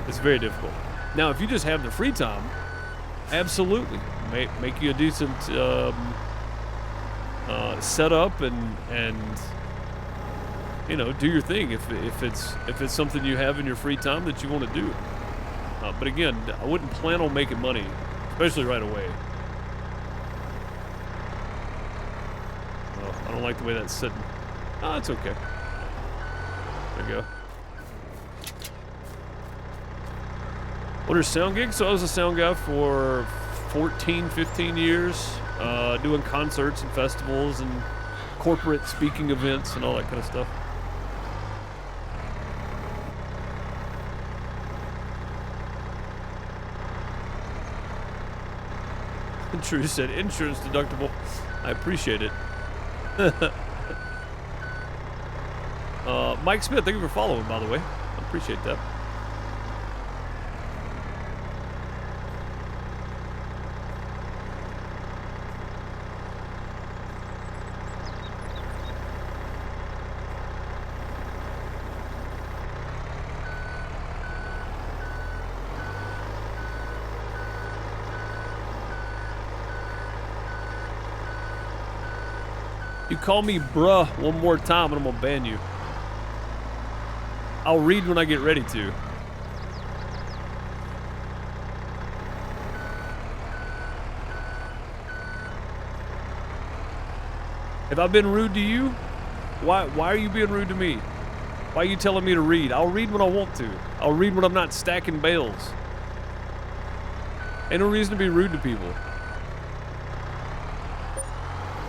it's very difficult. Now, if you just have the free time, absolutely make you a decent setup and you know, do your thing if it's something you have in your free time that you want to do. But again, I wouldn't plan on making money, especially right away. Oh, I don't like the way that's sitting. Oh, it's okay. There you go. What are sound gigs? So I was a sound guy for 14, 15 years, doing concerts and festivals and corporate speaking events and all that kind of stuff. True said insurance deductible. I appreciate it. Mike Smith, thank you for following, by the way. I appreciate that. You call me bruh one more time and I'm gonna ban you. I'll read when I get ready to. Have I been rude to you? Why are you being rude to me? Why are you telling me to read? I'll read when I want to. I'll read when I'm not stacking bales. Ain't no reason to be rude to people.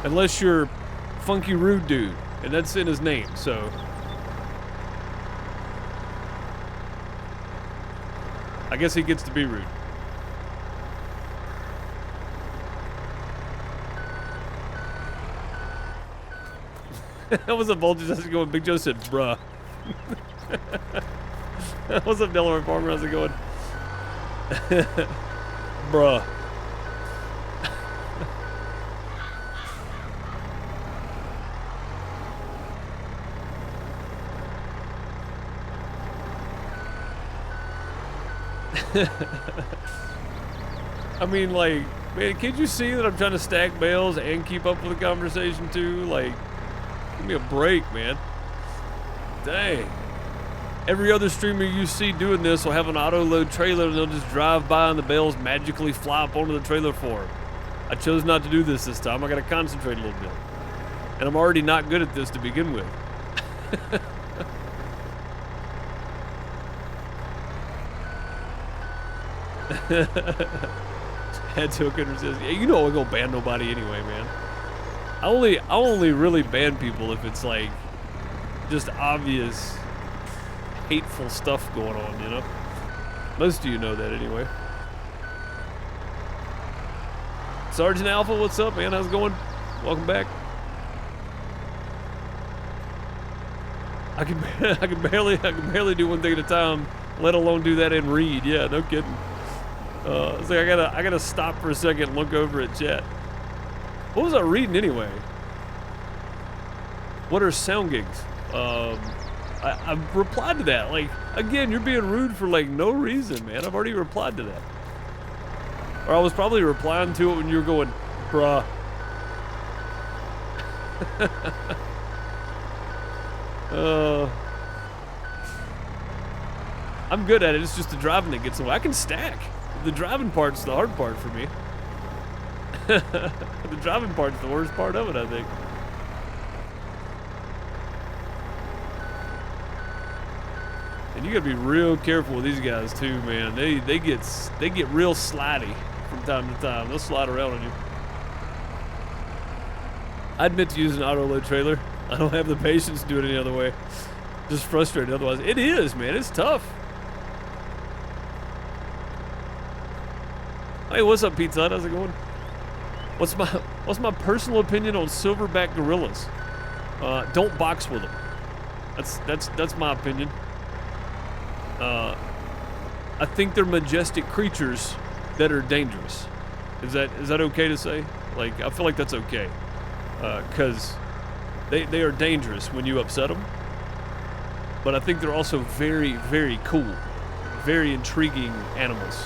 Unless you're Funky Rude Dude, and that's in his name, so. I guess he gets to be rude. What's up, Voltage? How's it going? Big Joe said, bruh. What's up, Delaware Farmer? How's it going? Bruh. I mean, like, man, can't you see that I'm trying to stack bales and keep up with the conversation too? Like, give me a break, man. Dang. Every other streamer you see doing this will have an auto-load trailer and they'll just drive by and the bales magically fly up onto the trailer for them. I chose not to do this time. I gotta concentrate a little bit. And I'm already not good at this to begin with. Head Hooker says, yeah, you know I'm gonna ban nobody anyway, man. I only really ban people if it's like just obvious hateful stuff going on, you know? Most of you know that anyway. Sergeant Alpha, what's up, man? How's it going? Welcome back. I can barely do one thing at a time, let alone do that and read. Yeah, no kidding. It's like I gotta stop for a second and look over at chat. What was I reading anyway? What are sound gigs? I've replied to that. Like, again, you're being rude for like no reason, man. I've already replied to that. Or I was probably replying to it when you were going, bruh. I'm good at it. It's just the driving that gets away. I can stack. The driving part's the hard part for me. The driving part's the worst part of it, I think. And you gotta be real careful with these guys too, man. They get real slidey from time to time. They'll slide around on you. I admit to using an auto-load trailer. I don't have the patience to do it any other way. Just frustrated otherwise. It is, man. It's tough. Hey, what's up, Pizza Hut? How's it going? What's my personal opinion on silverback gorillas? Don't box with them. That's my opinion. I think they're majestic creatures that are dangerous. Is that okay to say? Like, I feel like that's okay, because they are dangerous when you upset them. But I think they're also very, very cool, very intriguing animals.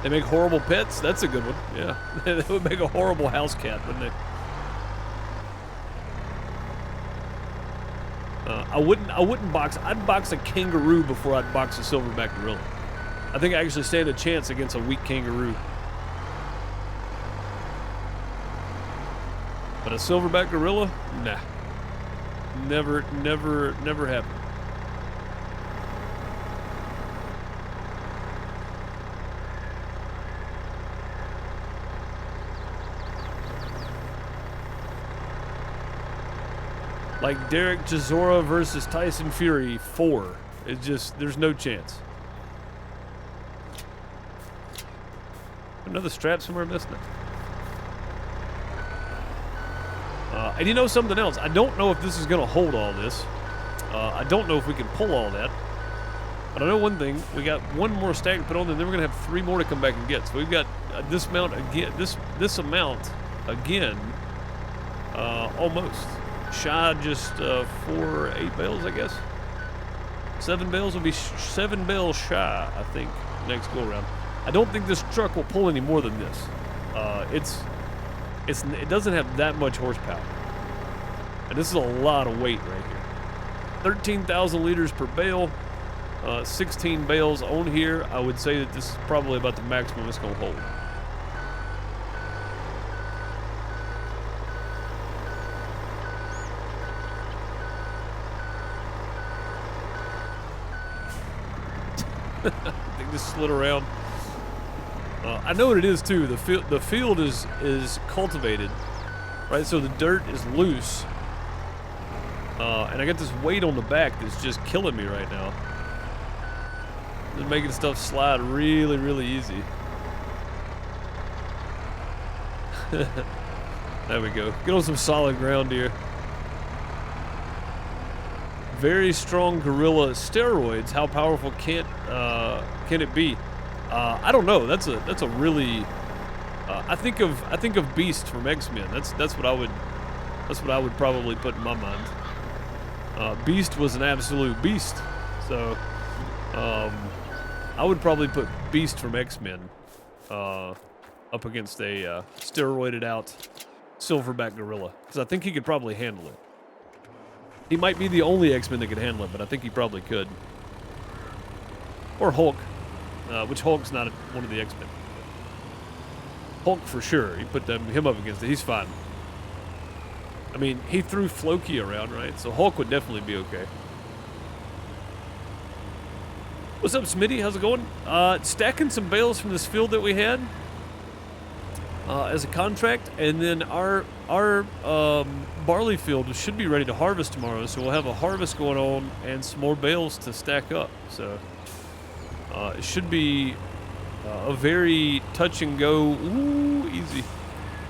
They make horrible pets. That's a good one. Yeah, they would make a horrible house cat, wouldn't they? I wouldn't box. I'd box a kangaroo before I'd box a silverback gorilla. I think I actually stand a chance against a weak kangaroo. But a silverback gorilla? Nah. Never happened. Like Derek Chisora versus Tyson Fury 4. It's just, there's no chance. Another strap somewhere missing it. And you know something else? I don't know if this is going to hold all this. I don't know if we can pull all that. But I know one thing. We got one more stack to put on, and then we're going to have 3 more to come back and get. So we've got this amount again. This amount again. Almost. Shy just 4 or 8 bales, I guess. 7 bales will be 7 bales shy, I think, next go around. I don't think this truck will pull any more than this. It doesn't have that much horsepower, and this is a lot of weight right here. 13,000 liters per bale, 16 bales on here. I would say that this is probably about the maximum it's gonna hold. They just slid around. I know what it is too. The field is cultivated, right? So the dirt is loose, and I got this weight on the back that's just killing me right now. It's making stuff slide really, really easy. There we go. Get on some solid ground here. Very strong gorilla steroids. How powerful can it be? I don't know. That's a really. I think of Beast from X-Men. That's what I would probably put in my mind. Beast was an absolute beast. So I would probably put Beast from X-Men up against a steroided out silverback gorilla, because I think he could probably handle it. He might be the only X-Men that could handle it, but I think he probably could. Or Hulk, which Hulk's not one of the X-Men. Hulk for sure. You put him up against it, he's fine. I mean, he threw Floki around, right? So Hulk would definitely be okay. What's up, Smitty? How's it going? Stacking some bales from this field that we had as a contract, and then our barley field should be ready to harvest tomorrow, so we'll have a harvest going on and some more bales to stack up. So it should be a very touch and go. Ooh, easy.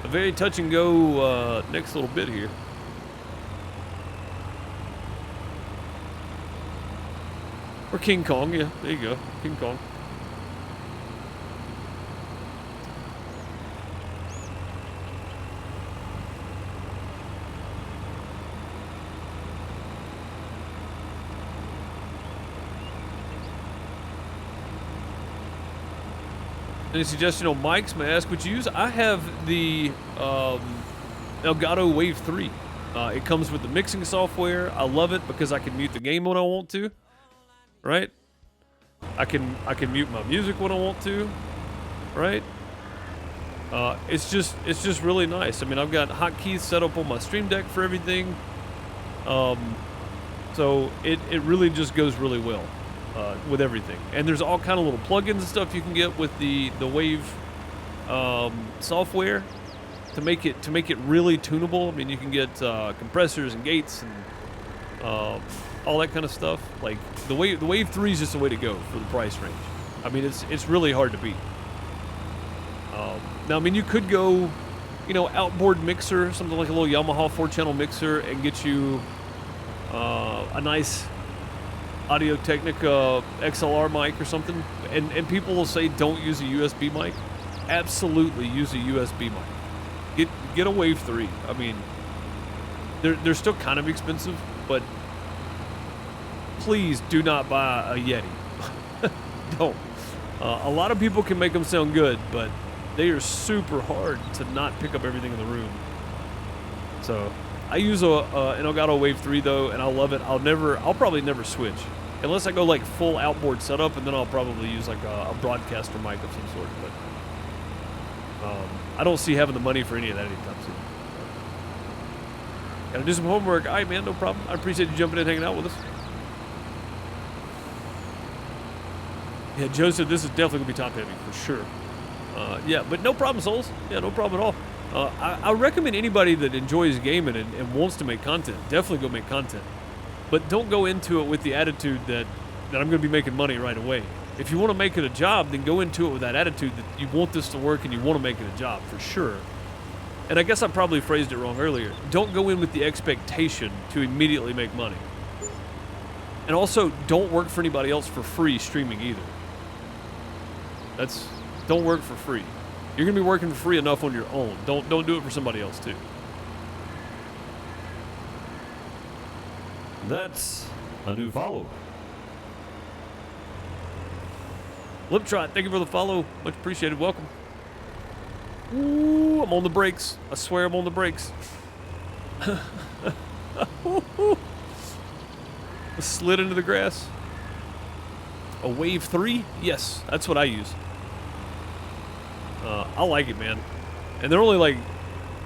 A very touch and go next little bit here. Or King Kong, yeah, there you go, King Kong. Any suggestion on mics? May I ask what you use? I have the Elgato Wave 3. It comes with the mixing software. I love it because I can mute the game when I want to. Right? I can mute my music when I want to. Right? It's just really nice. I mean, I've got hotkeys set up on my Stream Deck for everything. So it really just goes really well. With everything, and there's all kind of little plugins and stuff you can get with the Wave software to make it really tunable. I mean, you can get compressors and gates and all that kind of stuff. Like the Wave 3 is just the way to go for the price range. I mean, it's really hard to beat. Now, I mean, you could go, outboard mixer, something like a little Yamaha 4-channel mixer, and get you a nice Audio-Technica XLR mic or something, and people will say don't use a USB mic. Absolutely use a USB mic. Get a Wave 3. I mean, they're still kind of expensive, but please do not buy a Yeti. Don't. A lot of people can make them sound good, but they are super hard to not pick up everything in the room. So I use an Elgato Wave 3 though, and I love it. I'll probably never switch unless I go like full outboard setup, and then I'll probably use like a broadcaster mic of some sort. But I don't see having the money for any of that anytime soon. Gotta do some homework. All right, man, no problem. I appreciate you jumping in, hanging out with us. Yeah, Joe said this is definitely gonna be top heavy for sure. Yeah, but no problem, Souls. Yeah, no problem at all. I recommend anybody that enjoys gaming and wants to make content, definitely go make content. But don't go into it with the attitude that I'm going to be making money right away. If you want to make it a job, then go into it with that attitude that you want this to work and you want to make it a job for sure. And I guess I probably phrased it wrong earlier. Don't go in with the expectation to immediately make money. And also, don't work for anybody else for free streaming either. Don't work for free. You're going to be working for free enough on your own. Don't do it for somebody else too. That's a new follow. Liptrot, thank you for the follow. Much appreciated. Welcome. Ooh, I'm on the brakes. I swear I'm on the brakes. I slid into the grass. A Wave 3? Yes, that's what I use. I like it, man. And they're only like,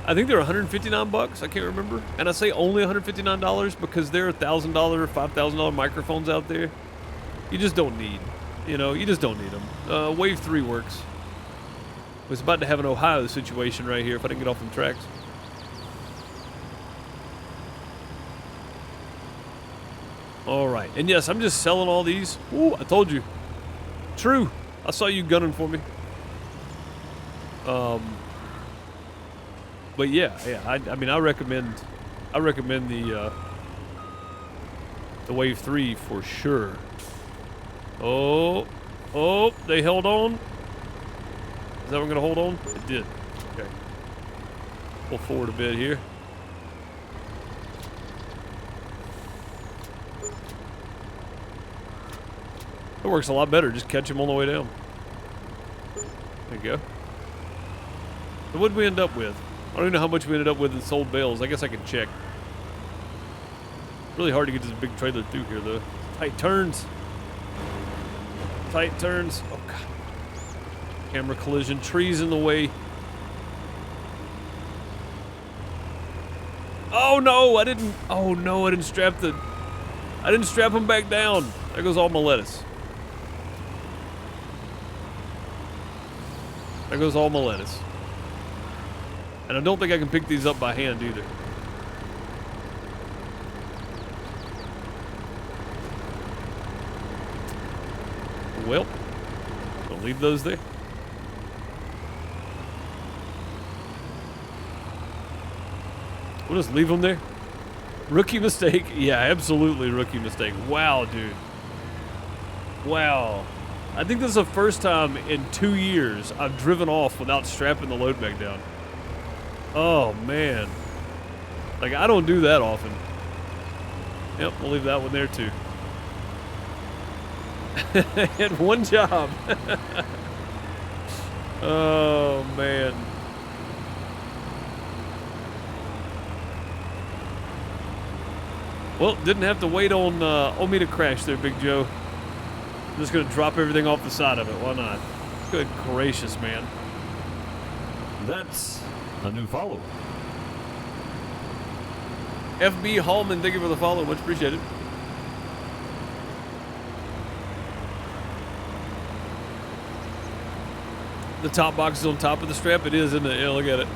I think they're $159. I can't remember. And I say only $159 because there are $1,000, $5,000 microphones out there you just don't need. You know, you just don't need them. Wave 3 works. I was about to have an Ohio situation right here if I didn't get off them tracks. All right. And yes, I'm just selling all these. Ooh, I told you. True. I saw you gunning for me. But yeah. I mean, I recommend the Wave 3 for sure. Oh, they held on. Is that one gonna hold on? It did. Okay. Pull forward a bit here. It works a lot better. Just catch him on the way down. There you go. So what did we end up with? I don't even know how much we ended up with in sold bales. I guess I can check. Really hard to get this big trailer through here, though. Tight turns. Tight turns. Oh, God. Camera collision. Trees in the way. Oh, no. I didn't strap them back down. There goes all my lettuce. There goes all my lettuce. And I don't think I can pick these up by hand either. Well, I'll leave those there. We'll just leave them there. Rookie mistake. Yeah, absolutely rookie mistake. Wow, dude. Wow. I think this is the first time in 2 years I've driven off without strapping the load back down. Oh, man. Like, I don't do that often. Yep, we'll leave that one there, too. Had one job. Oh, man. Well, didn't have to wait on me to crash there, Big Joe. I'm just going to drop everything off the side of it. Why not? Good gracious, man. That's a new follower. FB Hallman, thank you for the follow. Much appreciated. The top box is on top of the strap. It is, isn't it? Yeah, look at it.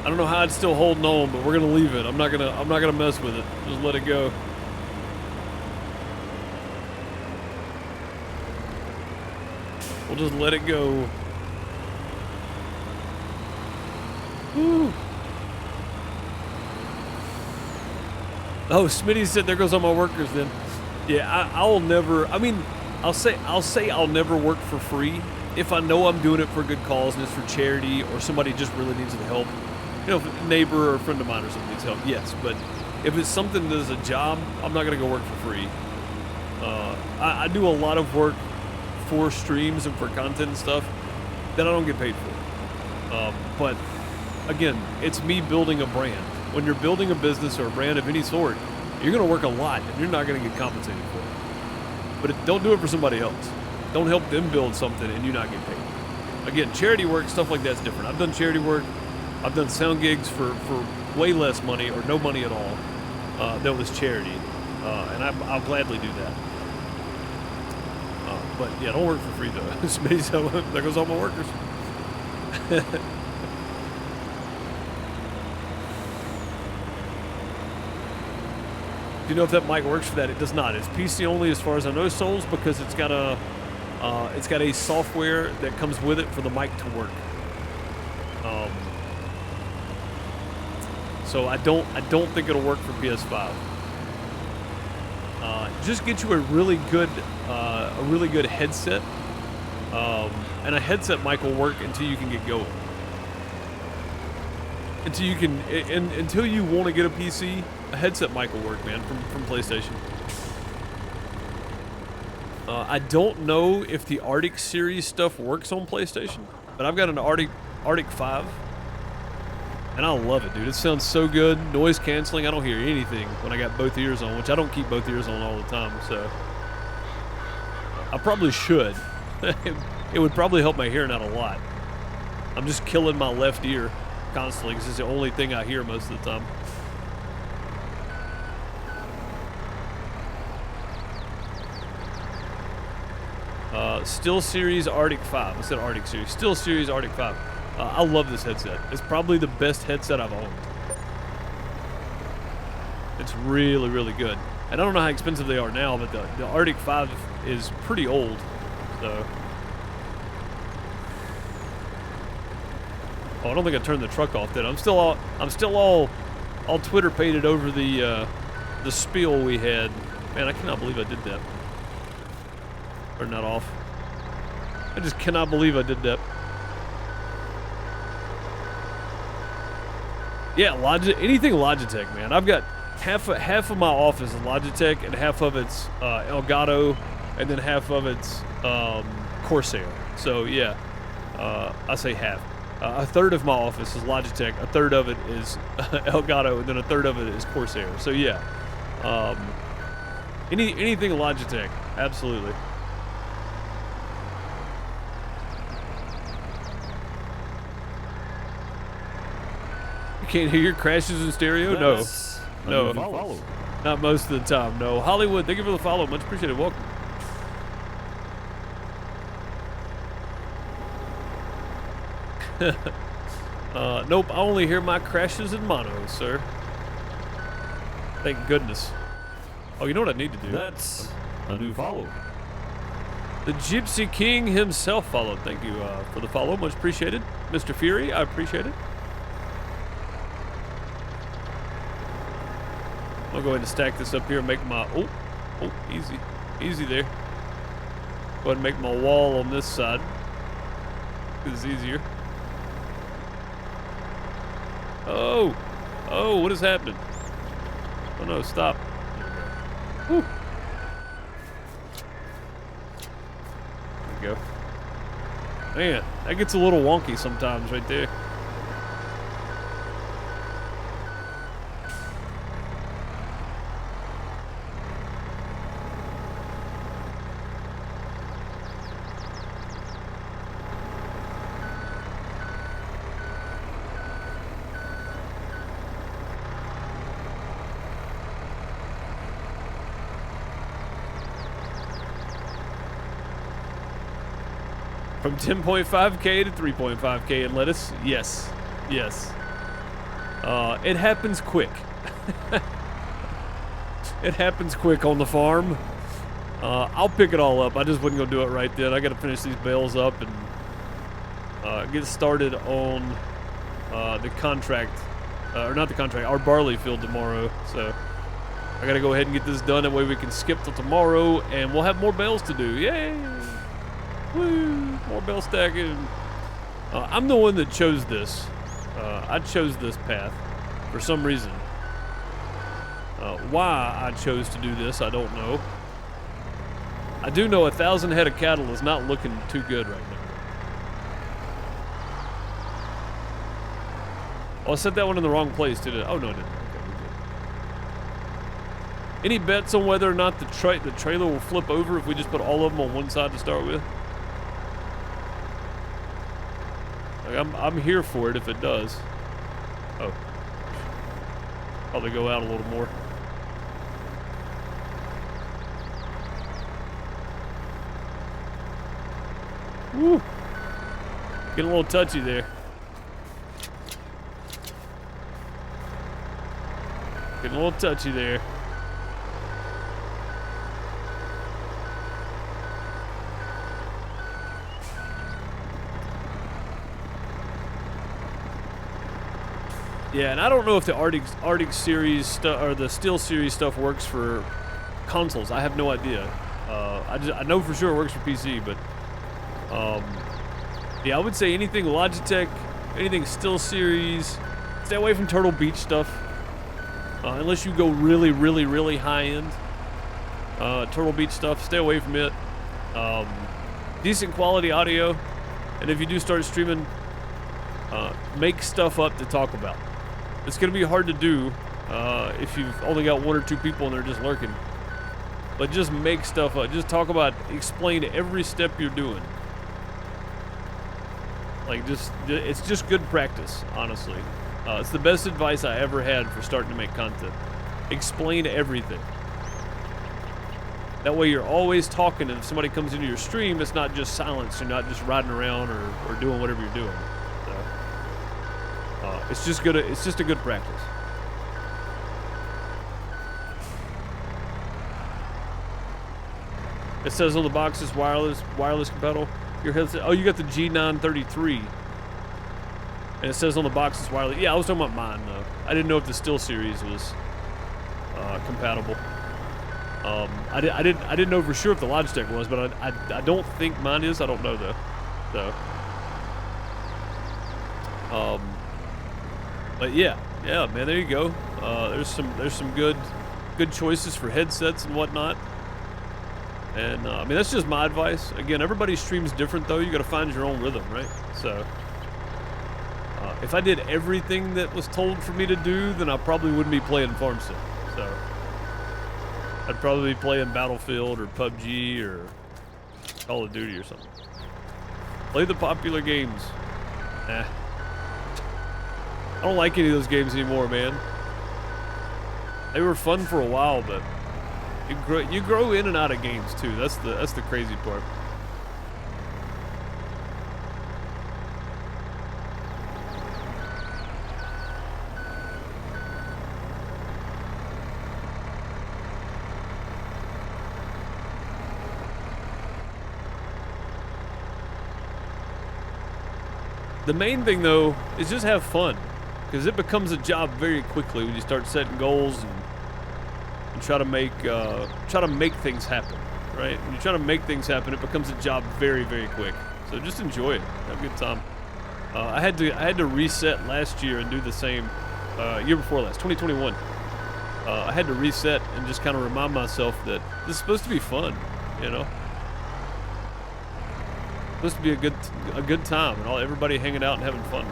I don't know how it's still holding on, but we're gonna leave it. I'm not gonna mess with it. Just let it go. We'll just let it go. Woo. Oh, Smitty said there goes all my workers then. Yeah, I'll never, I mean, I'll say I'll never work for free if I know I'm doing it for a good cause and it's for charity or somebody just really needs the help. You know, if a neighbor or a friend of mine or something needs help, yes. But if it's something that is a job, I'm not going to go work for free. I do a lot of work for streams and for content and stuff that I don't get paid for. But again, it's me building a brand. When you're building a business or a brand of any sort, you're going to work a lot and you're not going to get compensated for it. But don't do it for somebody else. Don't help them build something and you not get paid. Again, charity work, stuff like that's different. I've done charity work. I've done sound gigs for way less money or no money at all. That was charity. And I'll gladly do that. But yeah, don't work for free though. There goes all my workers. Do you know if that mic works for that? It does not. It's PC only as far as I know, Souls, because it's got a software that comes with it for the mic to work. So I don't think it'll work for PS5. Just get you a really good headset, and a headset mic will work until you can get going. Until you want to get a PC, a headset mic will work, man, from PlayStation. I don't know if the Arctic series stuff works on PlayStation, but I've got an Arctic 5, and I love it, dude. It sounds so good. Noise canceling. I don't hear anything when I got both ears on, which I don't keep both ears on all the time, so I probably should. It would probably help my hearing out a lot. I'm just killing my left ear constantly because it's the only thing I hear most of the time. Steel Series Arctic 5. I said Arctic Series. Steel Series Arctic 5. I love this headset. It's probably the best headset I've owned. It's really, really good. And I don't know how expensive they are now, but the Arctic 5 is pretty old. So. Oh, I don't think I turned the truck off. Did I? I'm still all Twitter pated over the spiel we had. Man, I cannot believe I did that. Turn that off. I just cannot believe I did that. Yeah, anything Logitech, man. I've got half of my office is Logitech, and half of it's Elgato, and then half of it's Corsair. So yeah, I say half. A third of my office is Logitech, a third of it is Elgato, and then a third of it is Corsair. So yeah, anything Logitech, absolutely. Can't hear your crashes in stereo? No. Not most of the time. No. Hollywood, thank you for the follow. Much appreciated. Welcome. Nope. I only hear my crashes in mono, sir. Thank goodness. Oh, you know what I need to do? That's a new follow. The Gypsy King himself followed. Thank you for the follow. Much appreciated. Mr. Fury, I appreciate it. I'll go ahead and stack this up here and make my... Oh, easy there. Go ahead and make my wall on this side. This is easier. Oh, what is happening? Oh no, stop. Whew. There we go. Man, that gets a little wonky sometimes right there. From 10.5K to 3.5K in lettuce? Yes. It happens quick. It happens quick on the farm. I'll pick it all up. I just wasn't gonna do it right then. I gotta finish these bales up and get started on the contract, or not the contract, our barley field tomorrow. So I gotta go ahead and get this done. That way we can skip till tomorrow and we'll have more bales to do. Yay! Woo! More bale stacking. I'm the one that chose this. I chose this path for some reason. Why I chose to do this, I don't know. I do know 1,000 head of cattle is not looking too good right now. Oh, I set that one in the wrong place, did it? Oh, no, I didn't. Okay, we did. Any bets on whether or not the trailer will flip over if we just put all of them on one side to start with? Like, I'm here for it if it does. Oh. Probably go out a little more. Woo! Getting a little touchy there. Getting a little touchy there. Yeah, and I don't know if the Arctic series stuff or the Steel series stuff works for consoles. I have no idea. I know for sure it works for PC, but yeah, I would say anything Logitech, anything Steel series. Stay away from Turtle Beach stuff, unless you go really, really, really high end. Turtle Beach stuff, stay away from it. Decent quality audio, and if you do start streaming, make stuff up to talk about. It's going to be hard to do if you've only got one or two people and they're just lurking. But just make stuff up. Just talk about, explain every step you're doing. Like, it's just good practice, honestly. It's the best advice I ever had for starting to make content. Explain everything. That way you're always talking, and if somebody comes into your stream, it's not just silence. You're not just riding around or doing whatever you're doing. So, it's just good. It's just a good practice. It says on the box is wireless compatible. Your headset. Oh, you got the G933. And it says on the box it's wireless. Yeah, I was talking about mine though. I didn't know if the Still series was compatible. I didn't know for sure if the Logitech was, but I don't think mine is. I don't know though. So, but yeah, man, there you go. There's some good choices for headsets and whatnot. And I mean, that's just my advice. Again, everybody's stream's different though. You got to find your own rhythm, right? So, if I did everything that was told for me to do, then I probably wouldn't be playing Farm Sim. So, I'd probably be playing Battlefield or PUBG or Call of Duty or something. Play the popular games. Nah. I don't like any of those games anymore, man. They were fun for a while, but you grow in and out of games too. That's the crazy part. The main thing though is just have fun, because it becomes a job very quickly when you start setting goals and try to make things happen, right? When you try to make things happen, it becomes a job very, very quick. So just enjoy it, have a good time. I had to reset last year and do the same. Year before last, 2021. I had to reset and just kind of remind myself that this is supposed to be fun, you know. It's supposed to be a good time, and everybody hanging out and having fun.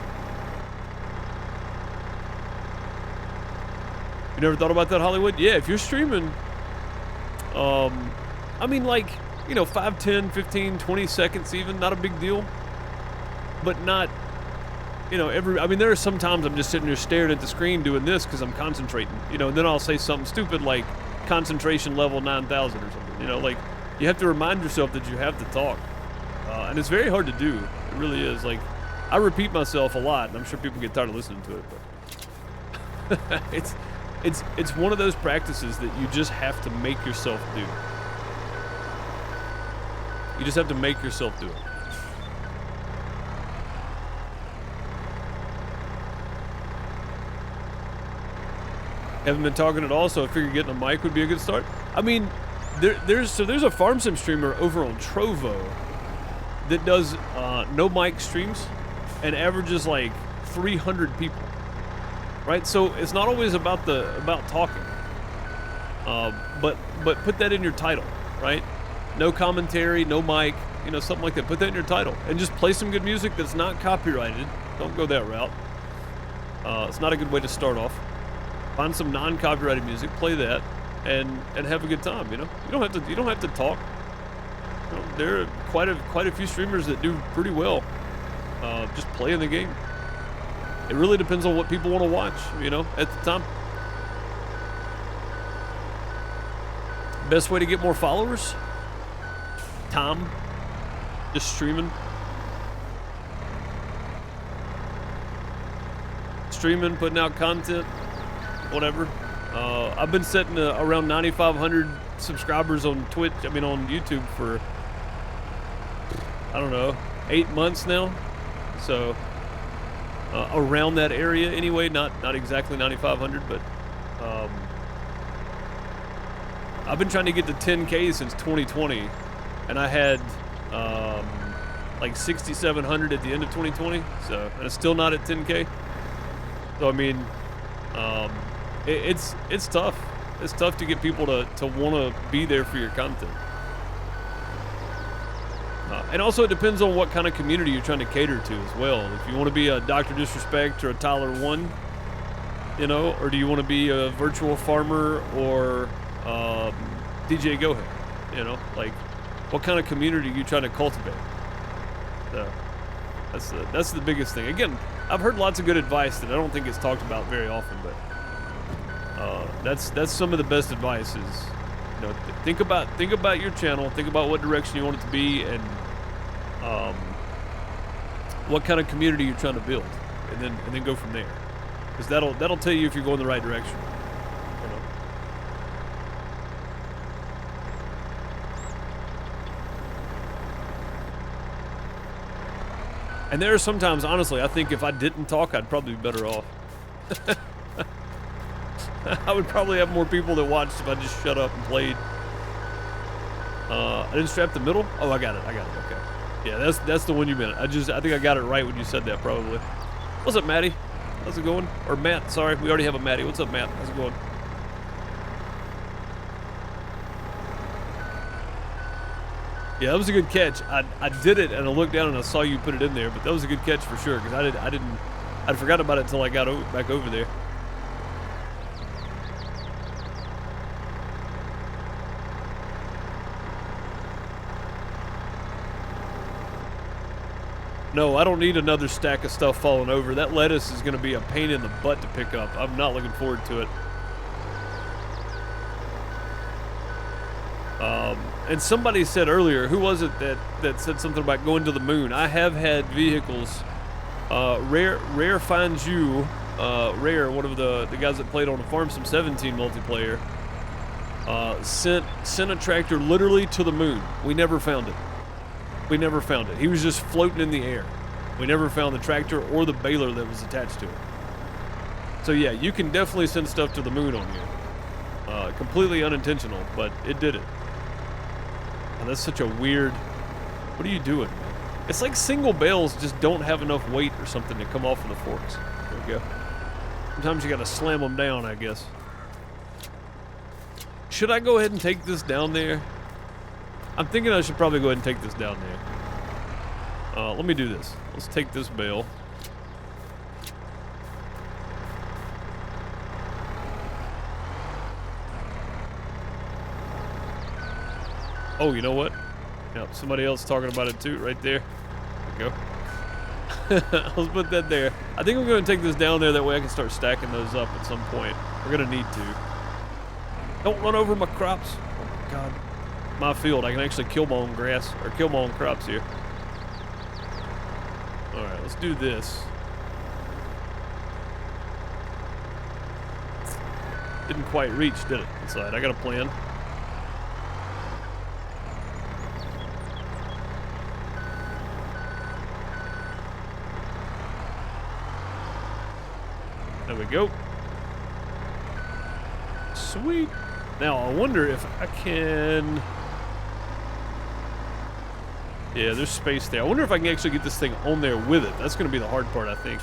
You never thought about that, Hollywood? Yeah, if you're streaming, I mean, like, you know, 5, 10, 15, 20 seconds even, not a big deal. But not, you know, I mean, there are some times I'm just sitting there staring at the screen doing this because I'm concentrating, you know, and then I'll say something stupid like concentration level 9,000 or something, you know, like, you have to remind yourself that you have to talk. And it's very hard to do. It really is. Like, I repeat myself a lot, and I'm sure people get tired of listening to it, but it's one of those practices that you just have to make yourself do. You just have to make yourself do it. Haven't been talking at all, so I figured getting a mic would be a good start. I mean, there's a Farm Sim streamer over on Trovo that does no mic streams and averages like 300 people. Right, so it's not always about talking, but put that in your title, right? No commentary, no mic, you know, something like that. Put that in your title, and just play some good music that's not copyrighted. Don't go that route. It's not a good way to start off. Find some non-copyrighted music, play that, and have a good time. You know, you don't have to talk. You know, there are quite a few streamers that do pretty well, just playing the game. It really depends on what people want to watch, you know, at the time. Best way to get more followers? Time. Just streaming. Streaming, putting out content, whatever. I've been setting around 9,500 subscribers on Twitch, on YouTube for, I don't know, 8 months now. So, around that area anyway, not exactly 9,500, but I've been trying to get to 10K since 2020, and I had like 6,700 at the end of 2020, so, and it's still not at 10K. So I mean, it's tough. It's tough to get people to want to be there for your content. And also it depends on what kind of community you're trying to cater to as well. If you want to be a Dr. Disrespect or a Tyler One, you know, or do you want to be a virtual farmer or DJ Go Ahead, you know, like what kind of community are you trying to cultivate? So that's the biggest thing. Again, I've heard lots of good advice that I don't think gets talked about very often, but that's some of the best advice is You know, think about your channel. Think about what direction you want it to be, and what kind of community you're trying to build, and then go from there. Because that'll tell you if you're going the right direction. You know? And there are sometimes, honestly, I think if I didn't talk, I'd probably be better off. I would probably have more people that watched if I just shut up and played. I didn't strap the middle? Oh, I got it, okay. Yeah, that's the one you meant. I think I got it right when you said that, probably. What's up, Maddie? How's it going? Or Matt, sorry, we already have a Maddie. What's up, Matt? How's it going? Yeah, that was a good catch. I did it, and I looked down and I saw you put it in there, but that was a good catch for sure, because I'd forgotten about it until I got back over there. No, I don't need another stack of stuff falling over. That lettuce is going to be a pain in the butt to pick up. I'm not looking forward to it. And somebody said earlier, who was it that said something about going to the moon? I have had vehicles. Rare finds you. Rare, one of the guys that played on the Farm Sim 17 multiplayer, sent a tractor literally to the moon. We never found it. We never found it. He was just floating in the air. We never found the tractor or the baler that was attached to it. So yeah, you can definitely send stuff to the moon on you. Completely unintentional, but it did it. And that's such a weird... What are you doing, man? It's like single bales just don't have enough weight or something to come off of the forks. There we go. Sometimes you gotta slam them down, I guess. Should I go ahead and take this down there? I'm thinking I should probably go ahead and take this down there. Let me do this. Let's take this bale. Oh, you know what? Yep, somebody else talking about it too, right there. There we go. Let's put that there. I think I'm going to take this down there, that way I can start stacking those up at some point. We're going to need to. Don't run over my crops. Oh my God. My field, I can actually kill my own grass, or kill my own crops here. Alright, let's do this. Didn't quite reach, did it? Inside. I got a plan. There we go. Sweet. Now, I wonder if I can... Yeah, there's space there. I wonder if I can actually get this thing on there with it. That's going to be the hard part, I think.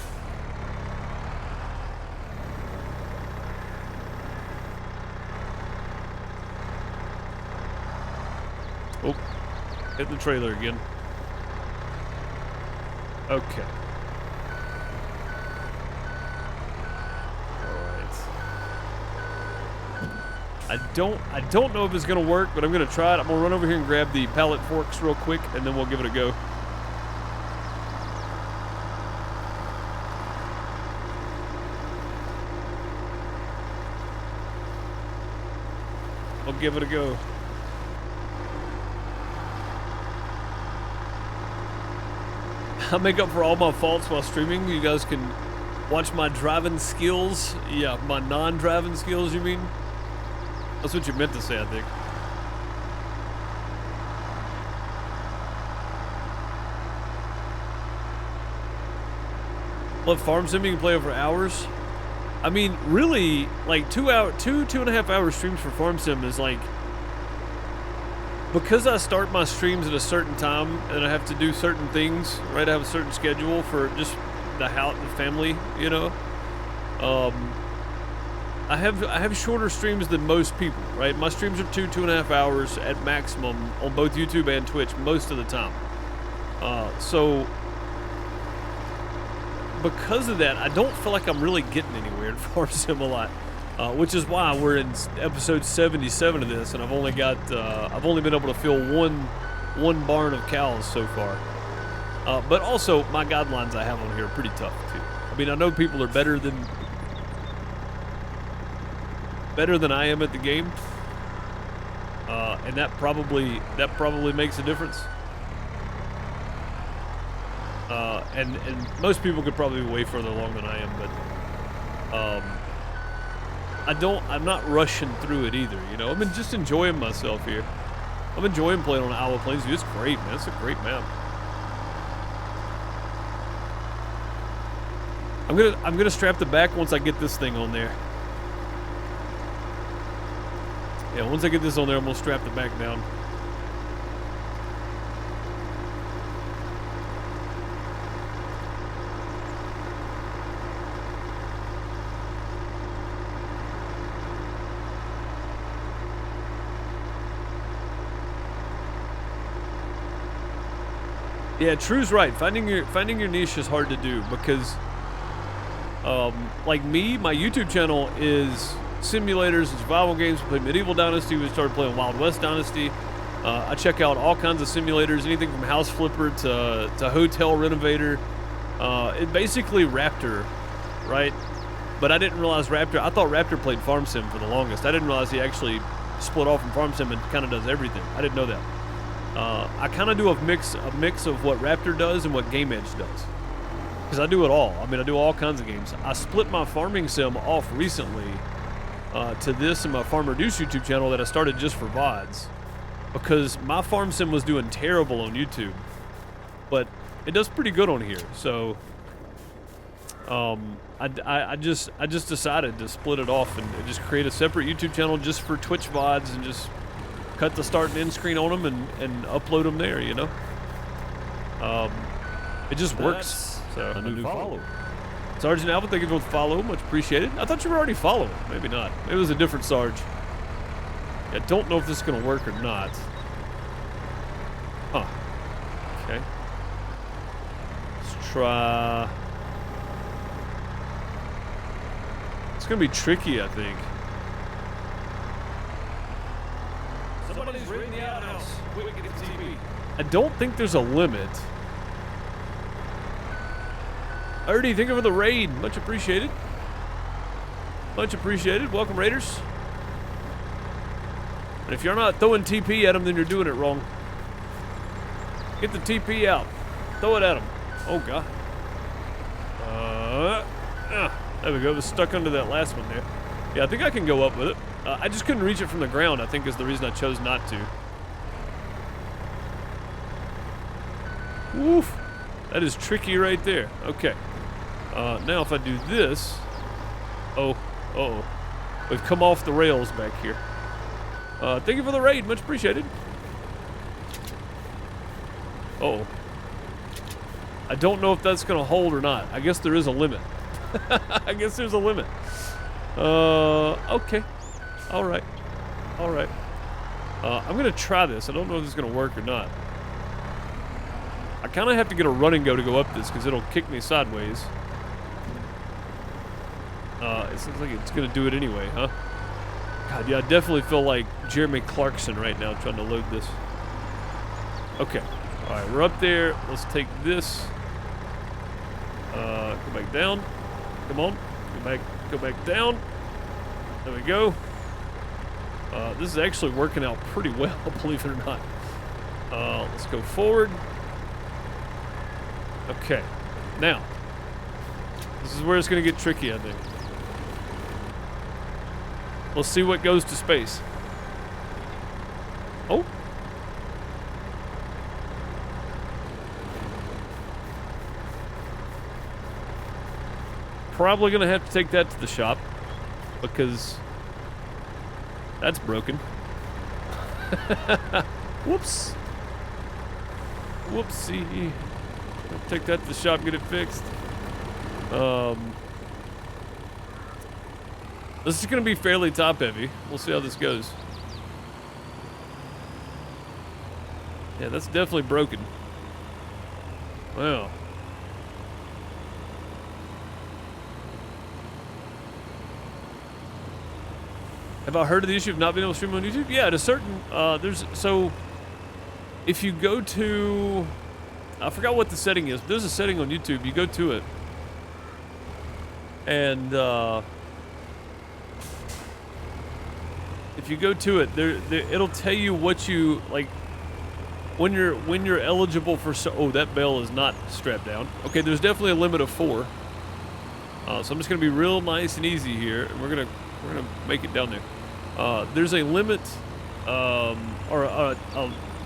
Oh, hit the trailer again. Okay. I don't know if it's gonna work, but I'm gonna try it. I'm gonna run over here and grab the pallet forks real quick, and then we'll give it a go. I'll give it a go. I make up for all my faults while streaming. You guys can watch my driving skills. Yeah, my non-driving skills, you mean? That's what you meant to say, I think. What, Farm Sim you can play over hours? I mean, really, like 2.5 hour streams for Farm Sim is like, because I start my streams at a certain time and I have to do certain things, right? I have a certain schedule for just the house, the family, you know. I have shorter streams than most people, right? My streams are 2.5 hours at maximum on both YouTube and Twitch most of the time. So because of that, I don't feel like I'm really getting anywhere in Farm Sim a lot, which is why we're in episode 77 of this, and I've only been able to fill one barn of cows so far. But also my guidelines I have on here are pretty tough too. I mean, I know people are better than I am at the game, and that probably makes a difference. And most people could probably be way further along than I am, but I'm not rushing through it either, you know. I'm just enjoying myself here. I'm enjoying playing on Iowa Plains. It's great, man. It's a great map. I'm gonna strap the back once I get this thing on there. Yeah, once I get this on there, I'm gonna strap the back down. Yeah, True's right. Finding your niche is hard to do because, like me, my YouTube channel is simulators and survival games. We played Medieval Dynasty. We started playing Wild West Dynasty. I check out all kinds of simulators, anything from House Flipper to Hotel Renovator. It basically Raptor, right? But I didn't realize Raptor. I thought Raptor played Farm Sim for the longest. I didn't realize he actually split off from Farm Sim and kind of does everything. I didn't know that. I kind of do a mix of what Raptor does and what Game Edge does. Because I do it all. I mean, I do all kinds of games. I split my farming sim off recently to this and my Farm Reduce YouTube channel that I started just for VODs. Because my farm sim was doing terrible on YouTube. But it does pretty good on here. So, I just decided to split it off and just create a separate YouTube channel just for Twitch VODs and just cut the start and end screen on them and upload them there, you know? It just works. So, A new follower. Sergeant Alvin, thank you for the follow. Much appreciated. I thought you were already following. Maybe not. Maybe it was a different Sarge. I don't know if this is going to work or not. Huh. Okay. Let's try. It's going to be tricky, I think. Somebody's raiding the outhouse. Quick, get the TV. I don't think there's a limit. Ernie, thank you for the raid. Much appreciated. Much appreciated. Welcome, Raiders. And if you're not throwing TP at them, then you're doing it wrong. Get the TP out. Throw it at them. Oh, God. There we go. It was stuck under that last one there. Yeah, I think I can go up with it. I just couldn't reach it from the ground, I think is the reason I chose not to. Woof. That is tricky right there. Okay. Now if I do this... Uh-oh. We've come off the rails back here. Thank you for the raid. Much appreciated. Uh-oh. I don't know if that's going to hold or not. I guess there is a limit. I guess there's a limit. Okay. All right. I'm going to try this. I don't know if this is going to work or not. I kind of have to get a run and go to go up this because it'll kick me sideways. It seems like it's going to do it anyway, huh? God, yeah, I definitely feel like Jeremy Clarkson right now trying to load this. Okay. All right, we're up there. Let's take this. Go back down. Come on. Go back down. There we go. This is actually working out pretty well, believe it or not. Let's go forward. Okay. Now, this is where it's going to get tricky, I think. Let's see what goes to space. Oh. Probably going to have to take that to the shop because that's broken. Whoops. Whoopsie. I'll take that to the shop and get it fixed. This is going to be fairly top heavy. We'll see how this goes. Yeah, that's definitely broken. Wow. Have I heard of the issue of not being able to stream on YouTube? Yeah, at a certain, so if you go to, I forgot what the setting is, but there's a setting on YouTube, you go to it, and if you go to it, it'll tell you what you like when you're eligible for. Oh, that bell is not strapped down. Okay, there's definitely a limit of 4. So I'm just gonna be real nice and easy here, and we're gonna make it down there. There's a limit,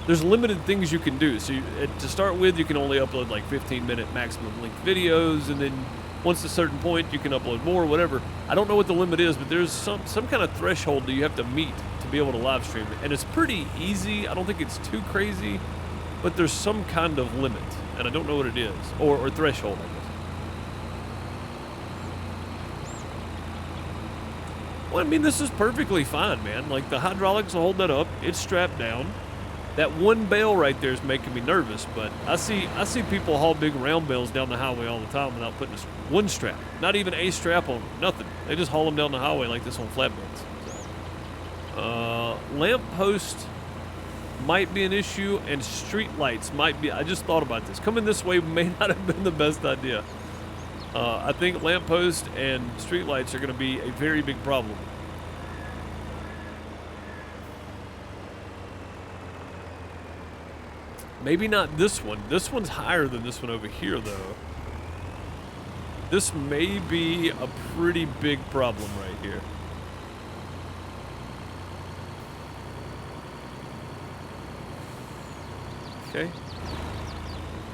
there's limited things you can do. So to start with, you can only upload like 15-minute maximum length videos, and then once a certain point, you can upload more, whatever. I don't know what the limit is, but there's some kind of threshold that you have to meet to be able to live stream it. And it's pretty easy. I don't think it's too crazy, but there's some kind of limit, and I don't know what it is, or threshold, I guess. Well, I mean, this is perfectly fine, man. Like, the hydraulics will hold that up. It's strapped down. That one bale right there is making me nervous, but I see people haul big round bales down the highway all the time without putting one strap. Not even a strap on them. Nothing. They just haul them down the highway like this on flatbeds. So, lamp post might be an issue, and street lights might be. I just thought about this. Coming this way may not have been the best idea. I think lamp post and street lights are going to be a very big problem. Maybe not this one. This one's higher than this one over here, though. This may be a pretty big problem right here. Okay.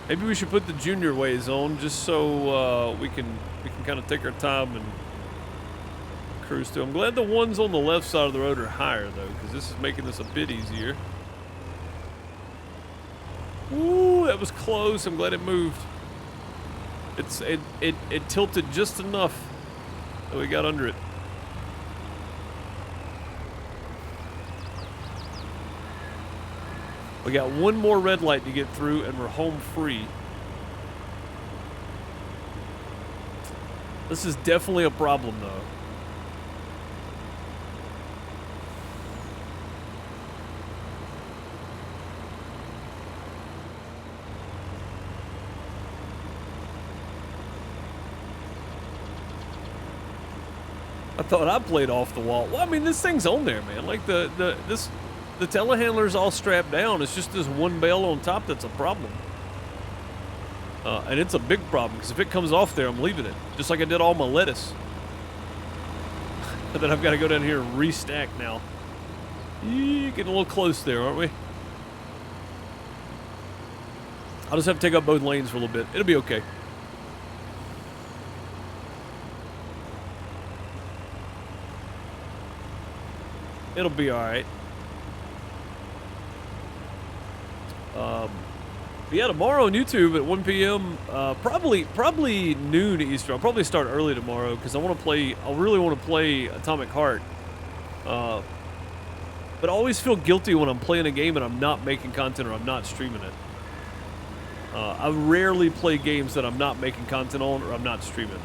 Maybe we should put the junior ways on just so we can kind of take our time and cruise through. I'm glad the ones on the left side of the road are higher, though, because this is making this a bit easier. Ooh, that was close. I'm glad it moved. It tilted just enough that we got under it. We got one more red light to get through, and we're home free. This is definitely a problem, though. I thought I played off the wall. Well, I mean, this thing's on there, man. Like the telehandler's all strapped down. It's just this one bale on top that's a problem. And it's a big problem, because if it comes off there, I'm leaving it. Just like I did all my lettuce. But then I've got to go down here and restack now. Getting a little close there, aren't we? I'll just have to take up both lanes for a little bit. It'll be okay. It'll be all right. But yeah, tomorrow on YouTube at 1 p.m. Probably noon Eastern. I'll probably start early tomorrow because I really want to play Atomic Heart. But I always feel guilty when I'm playing a game and I'm not making content or I'm not streaming it. I rarely play games that I'm not making content on or I'm not streaming.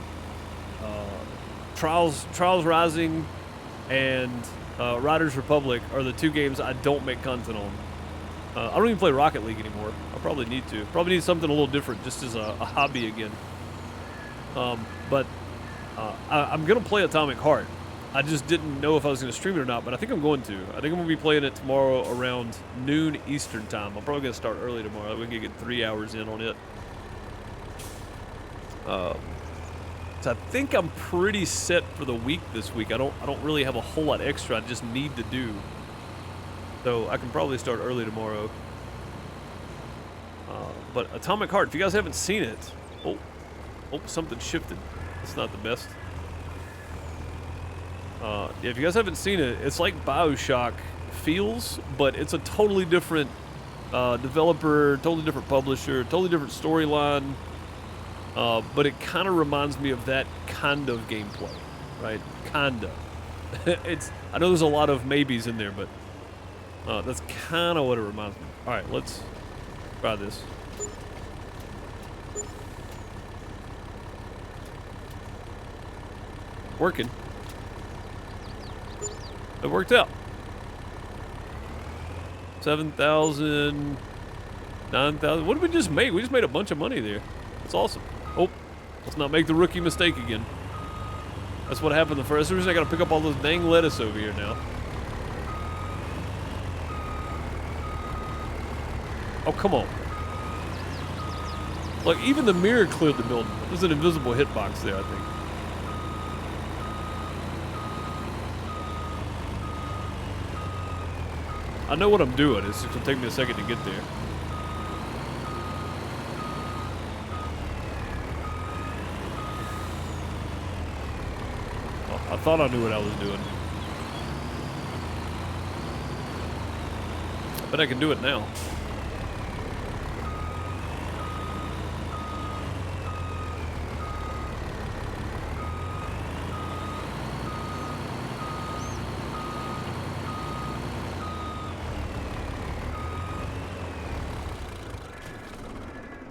Trials Rising and Riders Republic are the 2 games I don't make content on. I don't even play Rocket League anymore. I probably need to. Probably need something a little different just as a hobby again. But I'm going to play Atomic Heart. I just didn't know if I was going to stream it or not, but I think I'm going to. I think I'm going to be playing it tomorrow around noon Eastern time. I'm probably going to start early tomorrow. We can get 3 hours in on it. So I think I'm pretty set for the week this week. I don't really have a whole lot extra I just need to do. So I can probably start early tomorrow. But Atomic Heart, if you guys haven't seen it, oh, something shifted. It's not the best. Yeah, if you guys haven't seen it, it's like BioShock feels, but it's a totally different developer, totally different publisher, totally different storyline. But it kind of reminds me of that kind of gameplay, right? Kinda. I know there's a lot of maybes in there, but that's kind of what it reminds me. All right, let's try this. Working. It worked out. 7,000, 9,000. What did we just make? We just made a bunch of money there. That's awesome. Oh, let's not make the rookie mistake again. That's what happened the first reason. I got to pick up all those dang lettuce over here now. Oh, come on. Like, even the mirror cleared the building. There's an invisible hitbox there, I think. I know what I'm doing. It's just gonna take me a second to get there. Oh, I thought I knew what I was doing. But I can do it now.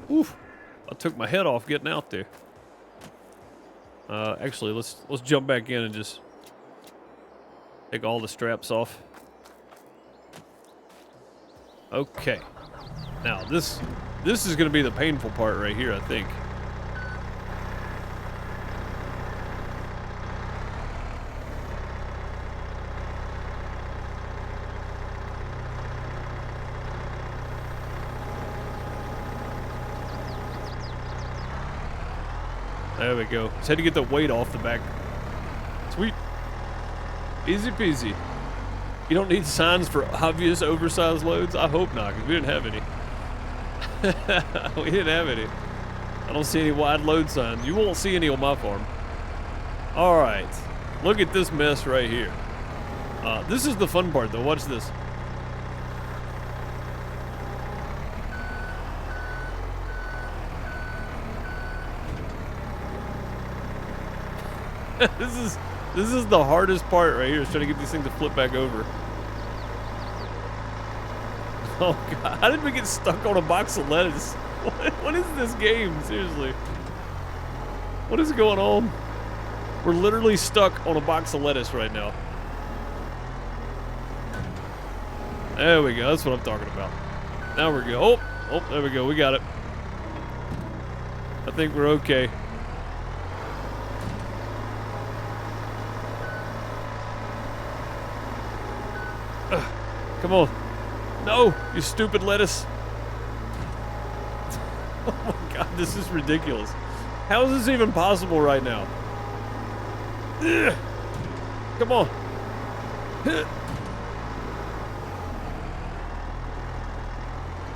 Oof. I took my head off getting out there. Actually, let's jump back in and just take all the straps off. Okay. Now this is going to be the painful part right here, I think. There we go. Just had to get the weight off the back. Sweet. Easy peasy. You don't need signs for obvious oversized loads? I hope not, because we didn't have any. We didn't have any. I don't see any wide load signs. You won't see any on my farm. All right. Look at this mess right here. This is the fun part, though. Watch this. This is the hardest part right here, is trying to get these things to flip back over. Oh god, how did we get stuck on a box of lettuce? What is this game? Seriously. What is going on? We're literally stuck on a box of lettuce right now. There we go, that's what I'm talking about. Now we're good. Oh, there we go, we got it. I think we're okay. Come on. No, you stupid lettuce. Oh my god, this is ridiculous. How is this even possible right now? Ugh. Come on.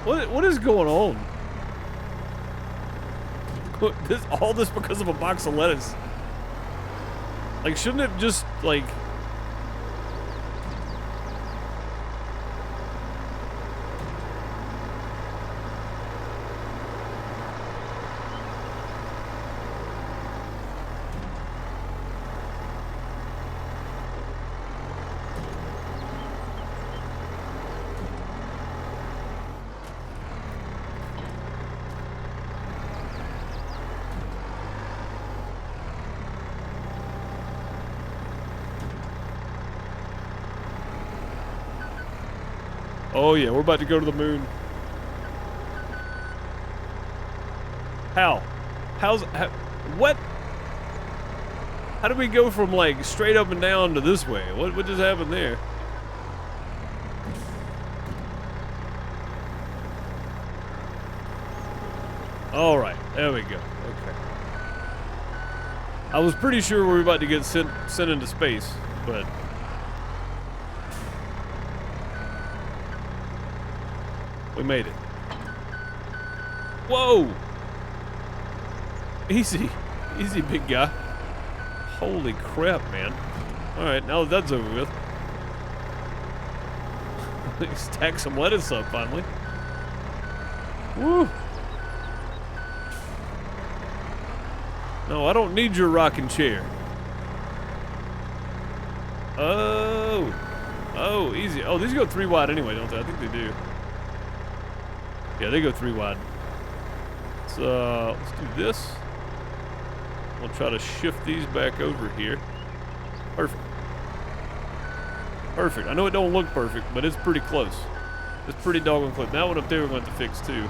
What is going on? All this because of a box of lettuce. Like, shouldn't it just, like... Oh yeah, we're about to go to the moon. How? What? How did we go from like straight up and down to this way? What just happened there? All right, there we go. Okay. I was pretty sure we were about to get sent into space, but... we made it. Whoa! Easy. Easy, big guy. Holy crap, man. Alright, now that that's over with. Stack some lettuce up, finally. Woo! No, I don't need your rocking chair. Oh! Oh, easy. Oh, these go 3 wide anyway, don't they? I think they do. Yeah, they go 3 wide. So let's do this. We'll try to shift these back over here. Perfect. Perfect. I know it don't look perfect, but it's pretty close. It's pretty doggone close. That one up there we're going to have to fix too.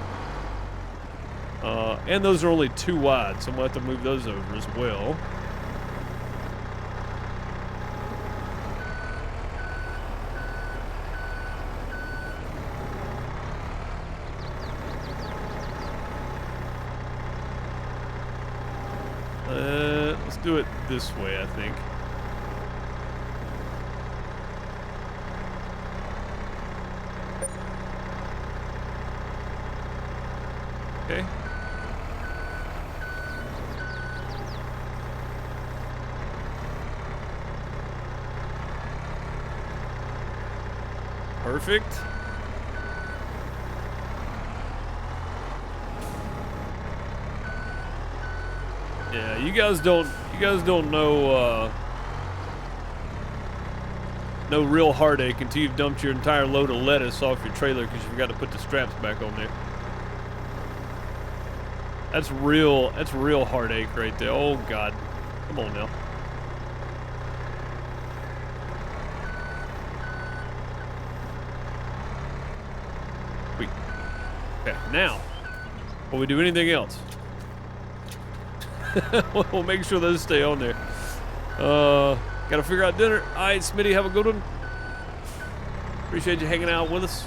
And those are only 2 wide, so I'm going to have to move those over as well. Let's do it this way, I think. Okay. Perfect. Yeah, you guys don't know no real heartache until you've dumped your entire load of lettuce off your trailer because you forgot to put the straps back on there. That's real heartache right there. Oh God. Come on now. Okay, now, will we do anything else? We'll make sure those stay on there. Gotta figure out dinner. All right, Smitty, have a good one. Appreciate you hanging out with us.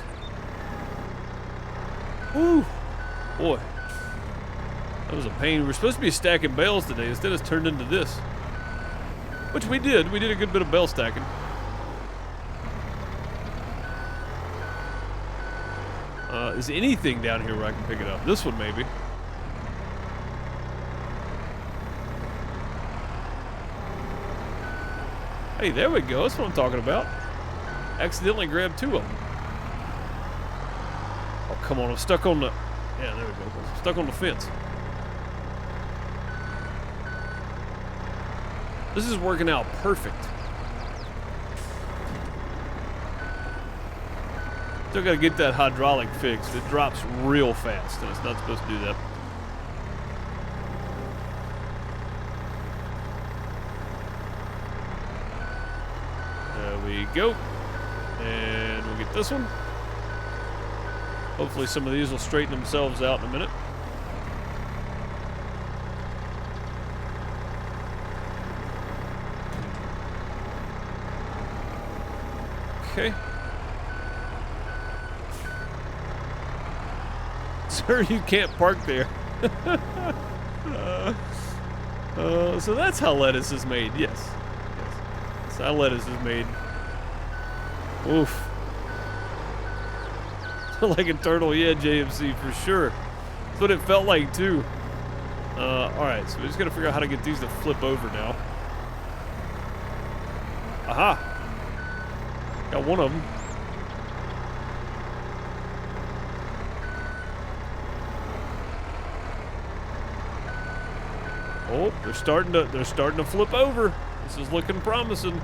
Woo, boy, that was a pain. We were supposed to be stacking bales today. Instead, it's turned into this, which we did. We did a good bit of bale stacking. Is anything down here where I can pick it up? This one, maybe. Hey, there we go. That's what I'm talking about. Accidentally grabbed two of them. Oh, come on. I'm stuck on the... Yeah, there we go. I'm stuck on the fence. This is working out perfect. Still got to get that hydraulic fixed. It drops real fast, and it's not supposed to do that. There we go. And we'll get this one. Hopefully some of these will straighten themselves out in a minute. Okay. Sir, you can't park there. So that's how lettuce is made. Yes. That's how lettuce is made. Oof. Like a turtle, yeah, JMC, for sure. That's what it felt like, too. Alright, so we just gotta figure out how to get these to flip over now. Aha! Got one of them. Oh, they're starting to flip over. This is looking promising.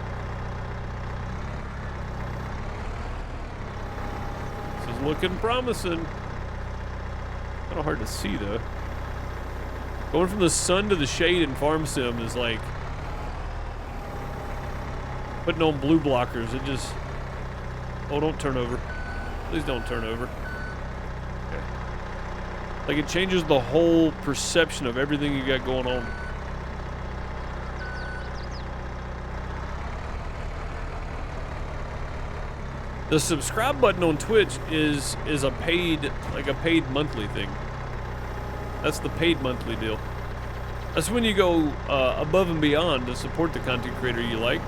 This is looking promising. Kind of hard to see though. Going from the sun to the shade in Farm Sim is like putting on blue blockers. It just... Oh, don't turn over. Please don't turn over. Okay. Like it changes the whole perception of everything you got going on. The subscribe button on Twitch is a paid monthly thing. That's the paid monthly deal. That's when you go above and beyond to support the content creator you like.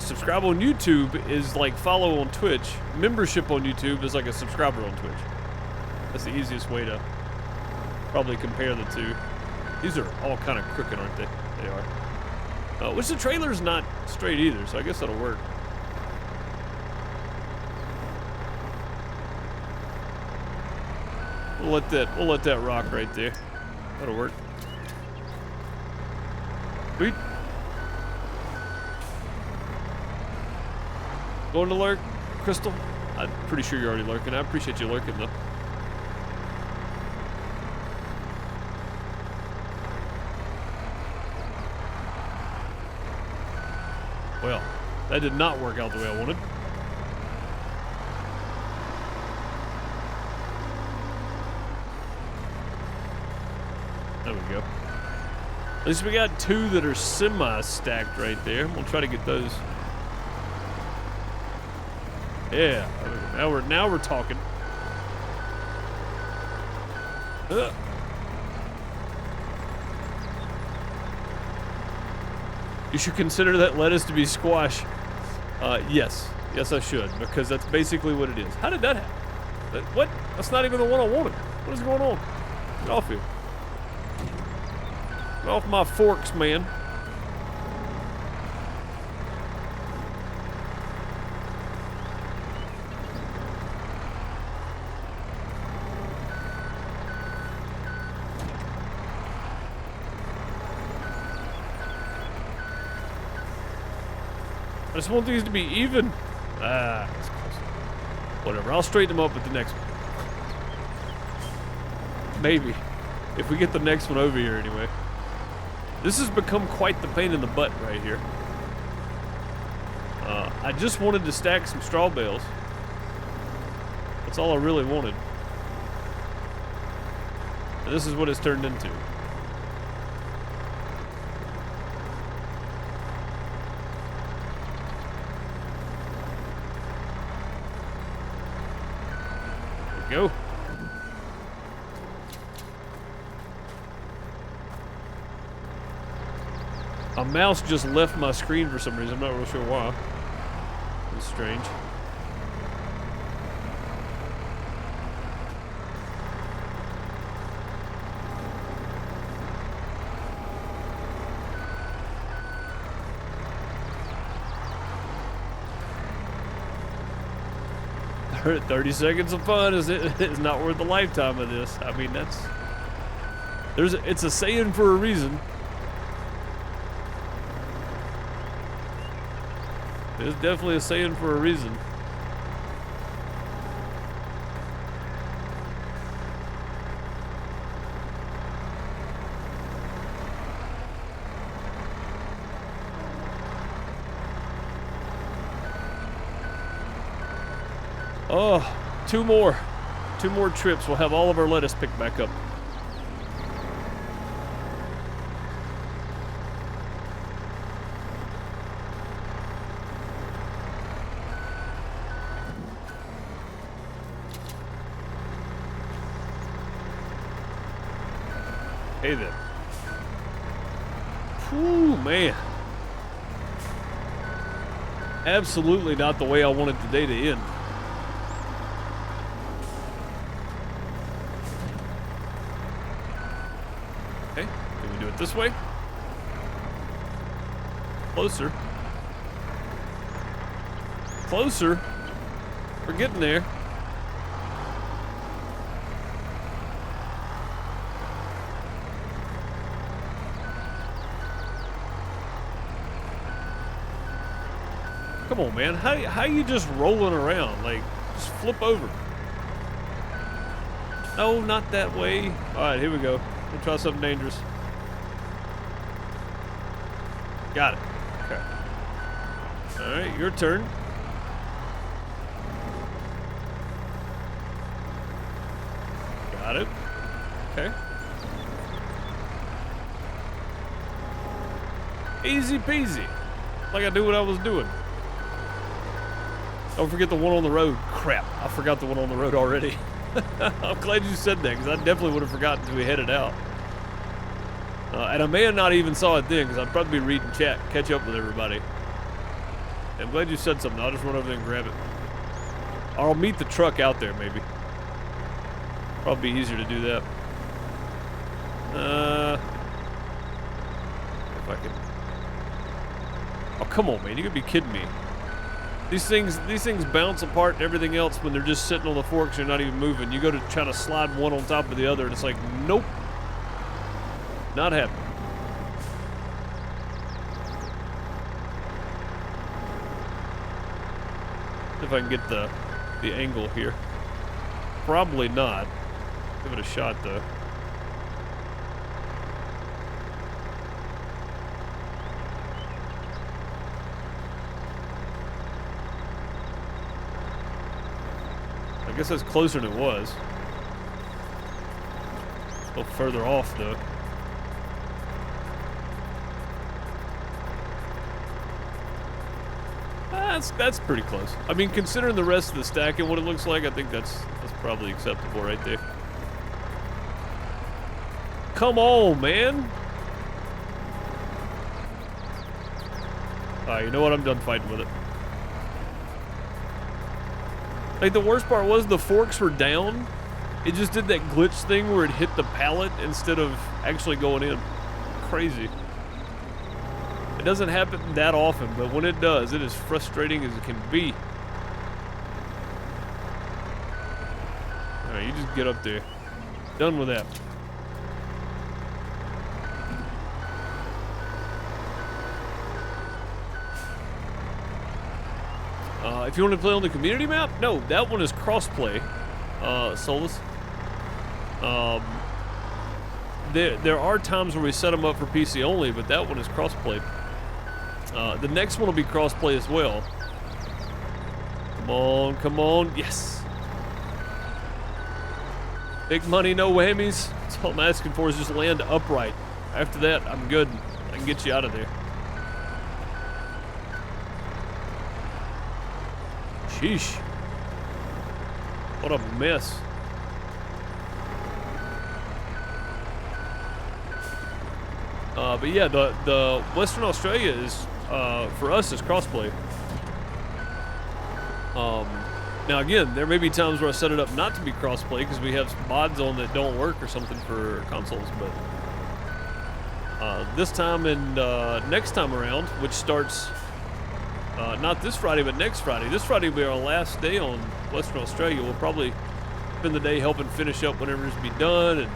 Subscribe on YouTube is like follow on Twitch. Membership on YouTube is like a subscriber on Twitch. That's the easiest way to probably compare the two. These are all kind of crooked, aren't they? They are. Which the trailer's not straight either, so I guess that'll work. We'll let that rock right there. That'll work. Sweet. Going to lurk, Crystal? I'm pretty sure you're already lurking. I appreciate you lurking though. Well, that did not work out the way I wanted. There we go. At least we got two that are semi-stacked right there. We'll try to get those. Yeah, now we're talking. You should consider that lettuce to be squash. Yes. Yes, I should, because that's basically what it is. How did that happen? What? That's not even the one I wanted. What is going on? Get off here. Get off my forks, man. I just want these to be even. Ah, that's close. Whatever, I'll straighten them up at the next one. Maybe. If we get the next one over here anyway. This has become quite the pain in the butt right here. I just wanted to stack some straw bales. That's all I really wanted. And this is what it's turned into. Go. A mouse just left my screen for some reason. I'm not real sure why. It's strange. For 30 seconds of fun is not worth the lifetime of this. I mean, it's a saying for a reason. It's definitely a saying for a reason. Oh, two more trips. We'll have all of our lettuce picked back up. Hey then. Whew, man. Absolutely not the way I wanted today to end. Okay, can we do it this way? Closer. Closer. We're getting there. Come on, man. How you just rolling around? Like, just flip over. No, not that way. All right, here we go. We'll try something dangerous. Got it. Okay. All right, your turn. Got it. Okay. Easy peasy. Like I knew what I was doing. Don't forget the one on the road. Crap, I forgot the one on the road already. I'm glad you said that, because I definitely would have forgotten until we headed out. And I may have not even saw it then, because I'd probably be reading chat, catch up with everybody. I'm glad you said something. I'll just run over there and grab it. Or I'll meet the truck out there, maybe. Probably be easier to do that. If I could... Oh, come on, man. You could be kidding me. These things bounce apart and everything else when they're just sitting on the forks. You're not even moving. You go to try to slide one on top of the other, and it's like, nope, not happening. See if I can get the angle here. Probably not. Give it a shot though. I guess that's closer than it was. A little further off, though. That's pretty close. I mean, considering the rest of the stack and what it looks like, I think that's probably acceptable right there. Come on, man. You know what? I'm done fighting with it. Like, the worst part was the forks were down. It just did that glitch thing where it hit the pallet instead of actually going in. Crazy. It doesn't happen that often, but when it does, it is frustrating as it can be. Alright, you just get up there. Done with that. If you want to play on the community map, no, that one is crossplay. Solus. There are times where we set them up for PC only, but that one is crossplay. The next one will be crossplay as well. Come on, come on, yes. Big money, no whammies. That's all I'm asking for is just land upright. After that, I'm good. I can get you out of there. Sheesh. What a mess. But yeah, the Western Australia is, for us, is crossplay. Now again, there may be times where I set it up not to be crossplay because we have mods on that don't work or something for consoles, but this time and next time around, which starts not this Friday, but next Friday. This Friday will be our last day on Western Australia. We'll probably spend the day helping finish up whatever's to be done and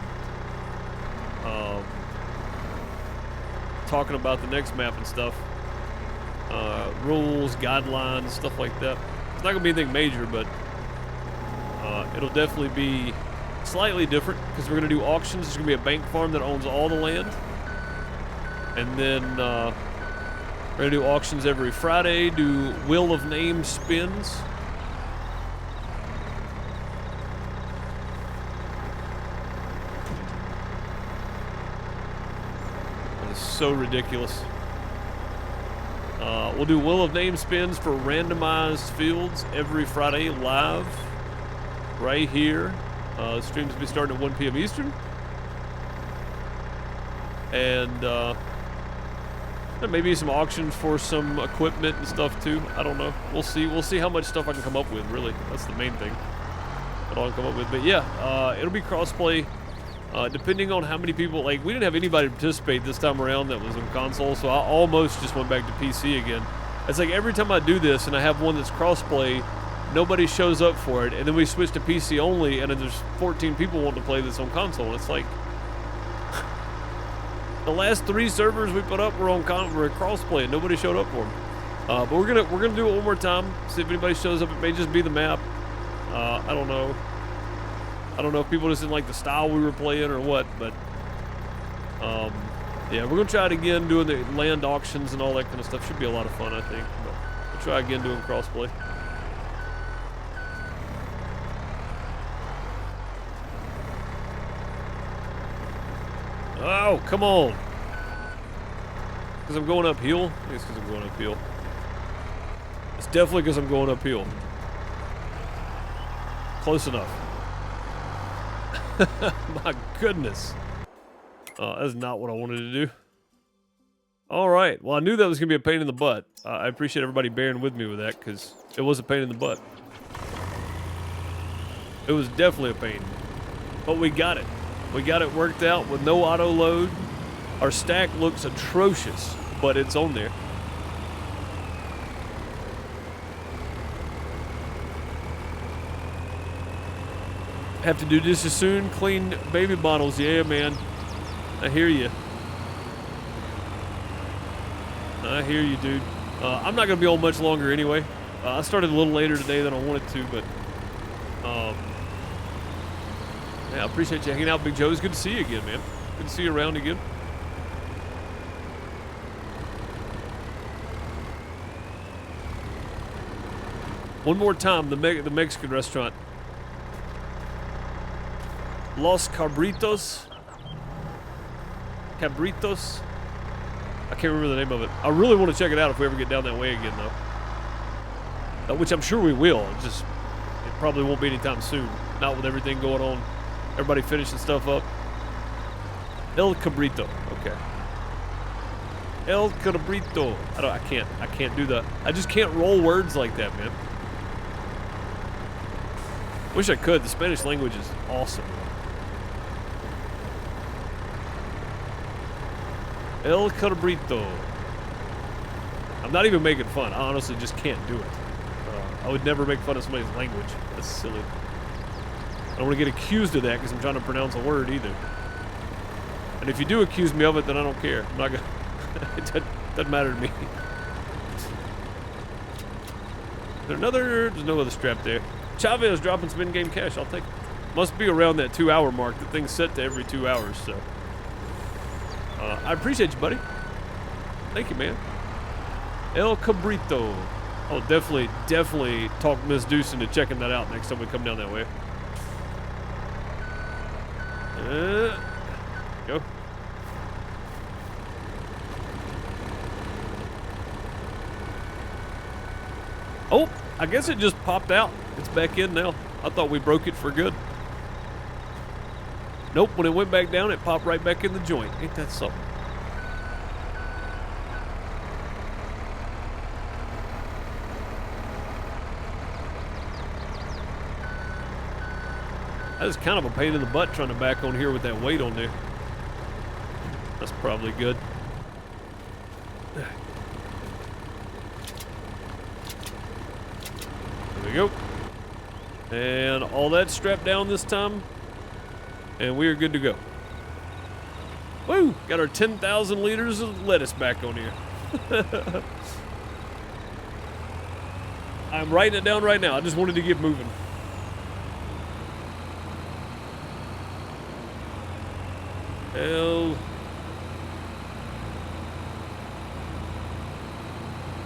talking about the next map and stuff. Rules, guidelines, stuff like that. It's not going to be anything major, but it'll definitely be slightly different because we're going to do auctions. There's going to be a bank farm that owns all the land. And then we're going to do auctions every Friday, do Wheel of Name spins. That is so ridiculous. We'll do Wheel of Name spins for randomized fields every Friday live right here. Streams will be starting at 1 p.m. Eastern. And there may be some auctions for some equipment and stuff too. I don't know. We'll see. We'll see how much stuff I can come up with, really. That's the main thing that I can come up with. But yeah, it'll be crossplay. Depending on how many people, like, we didn't have anybody participate this time around that was on console, so I almost just went back to PC again. It's like every time I do this and I have one that's crossplay, nobody shows up for it, and then we switch to PC only, and then there's 14 people wanting to play this on console. It's like the last 3 servers we put up were on were crossplay, and nobody showed up for them. But we're gonna do it one more time. See if anybody shows up. It may just be the map. I don't know. I don't know if people just didn't like the style we were playing or what, but yeah, we're gonna try it again, doing the land auctions and all that kind of stuff. Should be a lot of fun, I think. But we'll try again doing crossplay. Oh, come on! Because I'm going uphill. I think it's because I'm going uphill. It's definitely because I'm going uphill. Close enough. My goodness. That's not what I wanted to do. Alright, well, I knew that was going to be a pain in the butt. I appreciate everybody bearing with me with that, because it was a pain in the butt. It was definitely a pain. But we got it. We got it worked out with no auto load. Our stack looks atrocious, but it's on there. Have to do this as soon. Clean baby bottles. Yeah, man. I hear you. I hear you, dude. I'm not going to be on much longer anyway. I started a little later today than I wanted to, but yeah, I appreciate you hanging out, Big Joe. It's good to see you again, man. Good to see you around again. One more time, the Mexican restaurant. Los Cabritos. Cabritos. I can't remember the name of it. I really want to check it out if we ever get down that way again, though. Which I'm sure we will. It probably won't be anytime soon. Not with everything going on. Everybody finishing stuff up. El Cabrito. Okay. El cabrito. I can't do that. I just can't roll words like that, man. Wish I could. The Spanish language is awesome. El cabrito. I'm not even making fun. I honestly just can't do it. I would never make fun of somebody's language. That's silly. I don't want to get accused of that because I'm trying to pronounce a word either. And if you do accuse me of it, then I don't care. I'm not gonna. It doesn't matter to me. There's no other strap there. Chavez dropping some in-game cash. I'll take it. Must be around that 2-hour mark. The thing's set to every 2 hours, so. I appreciate you, buddy. Thank you, man. El Cabrito. I'll definitely talk Miss Deuce into checking that out next time we come down that way. Go. Oh, I guess it just popped out. It's back in now. I thought we broke it for good. Nope, when it went back down, it popped right back in the joint. Ain't that something? That is kind of a pain in the butt trying to back on here with that weight on there. That's probably good. There we go. And all that strapped down this time. And we are good to go. Woo! Got our 10,000 liters of lettuce back on here. I'm writing it down right now. I just wanted to get moving. El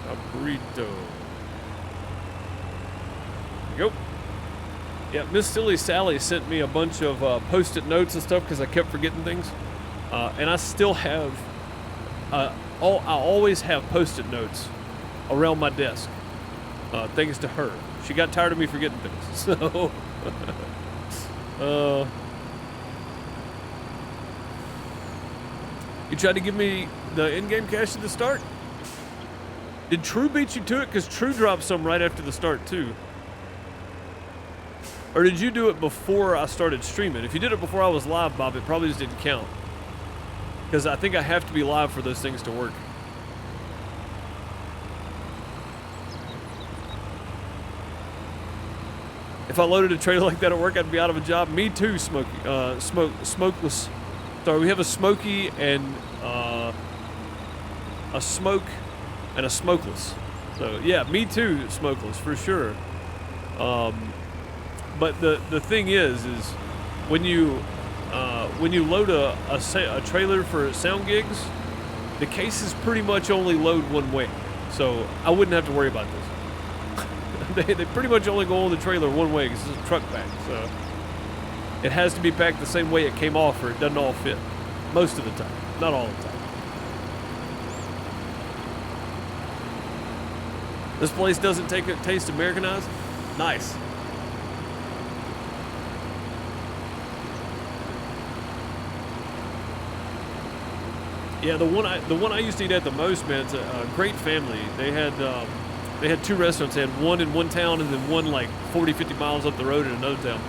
Cabrito. There we go. Yeah, Miss Silly Sally sent me a bunch of post-it notes and stuff because I kept forgetting things. And I still have, I always have post-it notes around my desk, thanks to her. She got tired of me forgetting things, so. You tried to give me the in-game cash at the start? Did True beat you to it? Because True dropped some right after the start, too. Or did you do it before I started streaming? If you did it before I was live, Bob, it probably just didn't count. Because I think I have to be live for those things to work. If I loaded a trailer like that at work, I'd be out of a job. Me too, Smokey. Smokeless. Sorry, we have a Smokey and a Smoke and a Smokeless. So yeah, me too, Smokeless for sure. But the thing is when you load a trailer for sound gigs, the cases pretty much only load one way, so I wouldn't have to worry about this. they pretty much only go on the trailer one way because it's a truck pack, so it has to be packed the same way it came off, or it doesn't all fit. Most of the time, not all the time. This place doesn't taste Americanized. Nice. Yeah, the one I used to eat at the most, man. It's a great family. They had two restaurants. They had one in one town and then one like 40, 50 miles up the road in another town.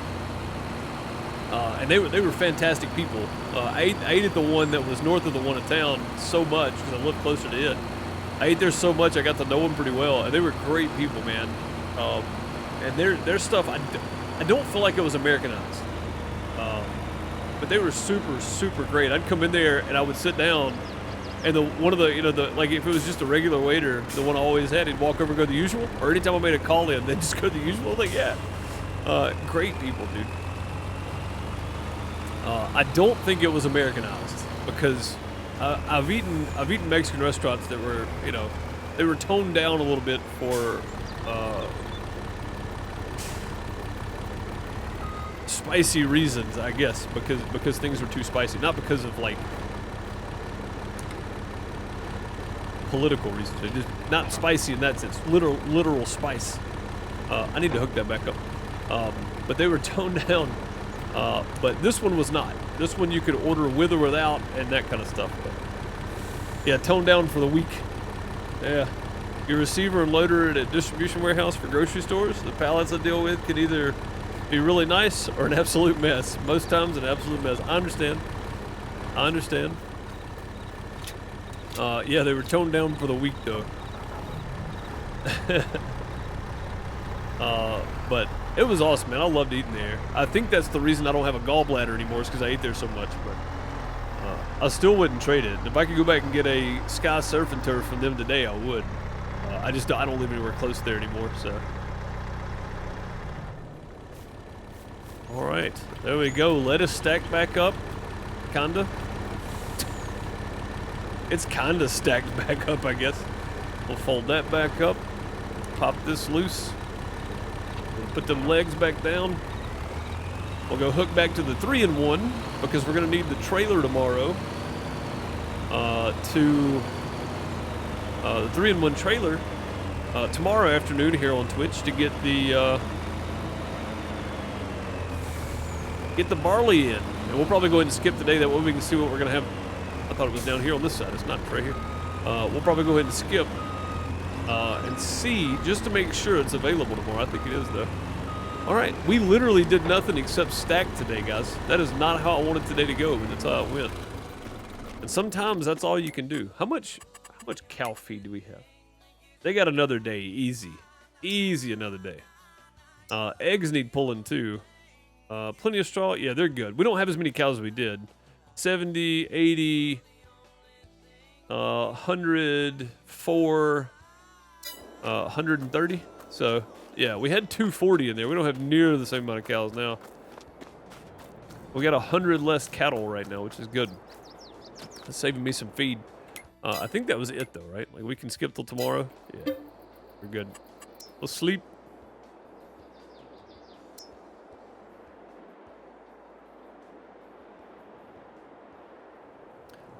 And they were fantastic people. I ate at the one that was north of the one in town so much because I lived closer to it. I ate there so much I got to know them pretty well, and they were great people, man. And their stuff, I don't feel like it was Americanized. But they were super, super great. I'd come in there and I would sit down, and like if it was just a regular waiter, the one I always had, he'd walk over and go the usual. Or anytime I made a call in, they'd just go the usual. I'm like, yeah, great people, dude. I don't think it was Americanized because I've eaten Mexican restaurants that were, they were toned down a little bit for spicy reasons, I guess, because things were too spicy, not because of like political reasons. They're just not spicy in that sense. Literal spice. I need to hook that back up. But they were toned down. But this one was not. This one you could order with or without and that kind of stuff. But Yeah, toned down for the week. Yeah. Your receiver and loader at a distribution warehouse for grocery stores, the pallets I deal with can either be really nice or an absolute mess. Most times an absolute mess. I understand. I understand. Yeah, they were toned down for the week though. But it was awesome, man. I loved eating there. I think that's the reason I don't have a gallbladder anymore is because I ate there so much. But I still wouldn't trade it. If I could go back and get a Sky Surf and Turf from them today, I would. I don't live anywhere close there anymore, so. All right, there we go. Lettuce stacked back up, kinda. It's kinda stacked back up, I guess. We'll fold that back up, pop this loose, and put them legs back down. We'll go hook back to the 3-in-1 because we're gonna need the trailer tomorrow. The 3-in-1 trailer tomorrow afternoon here on Twitch to get the barley in, and we'll probably go ahead and skip the day. That way we can see what we're gonna have. I thought it was down here on this side. It's not. It's right here. We'll probably go ahead and skip and see just to make sure it's available tomorrow. I think it is though. All right, we literally did nothing except stack today, guys. That is not how I wanted today to go, but that's how it went. And sometimes that's all you can do. How much cow feed do we have? They got another day, easy another day. Eggs need pulling too. Plenty of straw, yeah, they're good. We don't have as many cows as we did. 70, 80, 104, 130. So yeah, we had 240 in there. We don't have near the same amount of cows now. We got 100 less cattle right now, which is good. It's saving me some feed. I think that was it though, right? Like we can skip till tomorrow. Yeah, we're good. Let's sleep.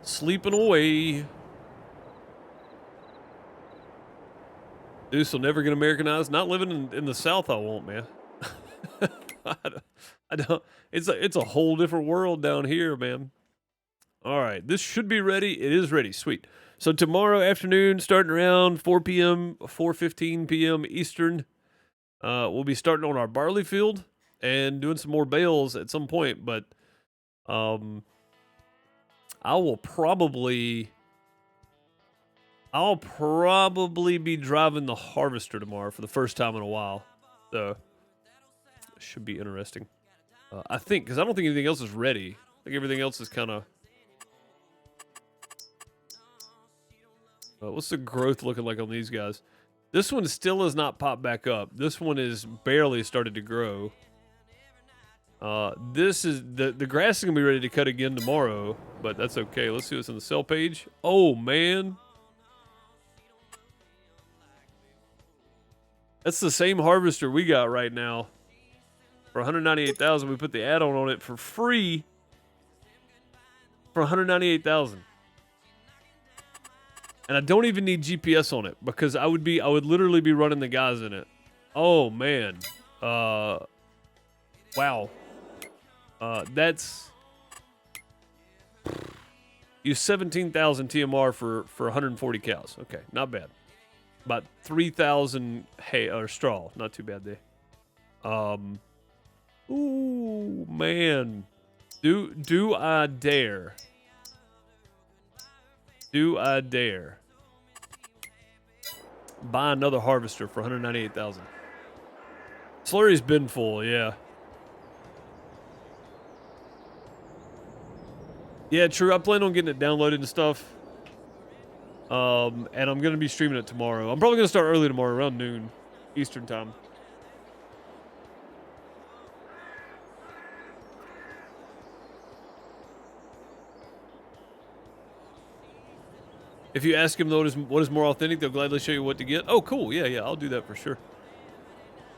Sleeping away. Deuce will never get Americanized. Not living in the South, I won't, man. I don't. It's a whole different world down here, man. All right, this should be ready. It is ready. Sweet. So tomorrow afternoon, starting around 4 p.m., 4:15 p.m. Eastern, we'll be starting on our barley field and doing some more bales at some point. But I'll probably be driving the harvester tomorrow for the first time in a while. So it should be interesting. I think, because I don't think anything else is ready. I think everything else is kind of... what's the growth looking like on these guys? This one still has not popped back up. This one is barely started to grow. This is the grass is gonna be ready to cut again tomorrow, but that's okay. Let's see what's on the sell page. Oh man, that's the same harvester we got right now for 198,000. We put the add-on on it for free for 198,000. And I don't even need GPS on it because I would literally be running the guys in it. Oh man. Wow. That's use 17,000 TMR for 140 cows. Okay, not bad. About 3,000 hay or straw. Not too bad there. Ooh man. Do I dare? Do I dare buy another harvester for 198,000? Slurry's been full, yeah. Yeah, true. I plan on getting it downloaded and stuff. And I'm gonna be streaming it tomorrow. I'm probably gonna start early tomorrow, around noon, Eastern time. If you ask them what is more authentic, they'll gladly show you what to get. Oh, cool. Yeah, I'll do that for sure.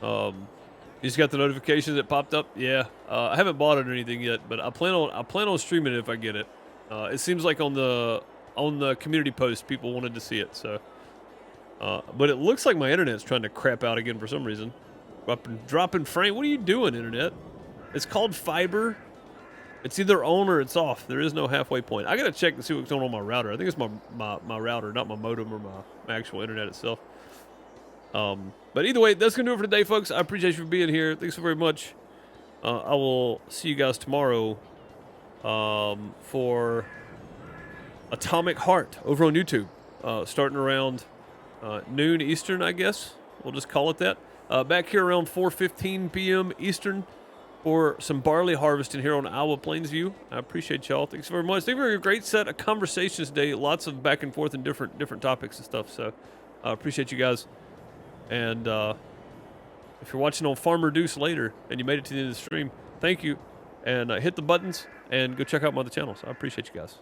You just got the notifications that popped up. Yeah, I haven't bought it or anything yet, but I plan on streaming it if I get it. It seems like on the community post, people wanted to see it. So, but it looks like my internet's trying to crap out again for some reason. Dropping frame. What are you doing, internet? It's called fiber. It's either on or it's off. There is no halfway point. I gotta check and see what's going on my router. I think it's my router, not my modem or my actual internet itself. But either way, that's gonna do it for today, folks. I appreciate you for being here. Thanks so very much. I will see you guys tomorrow for Atomic Heart over on YouTube, starting around noon Eastern, I guess. We'll just call it that. Back here around 4:15 p.m. Eastern for some barley harvesting here on Iowa Plainsview. I appreciate y'all. Thanks very much. Thank you for a great set of conversations today. Lots of back and forth and different topics and stuff. So I appreciate you guys. And if you're watching on Farmer Deuce later and you made it to the end of the stream, thank you. And hit the buttons and go check out my other channels. I appreciate you guys.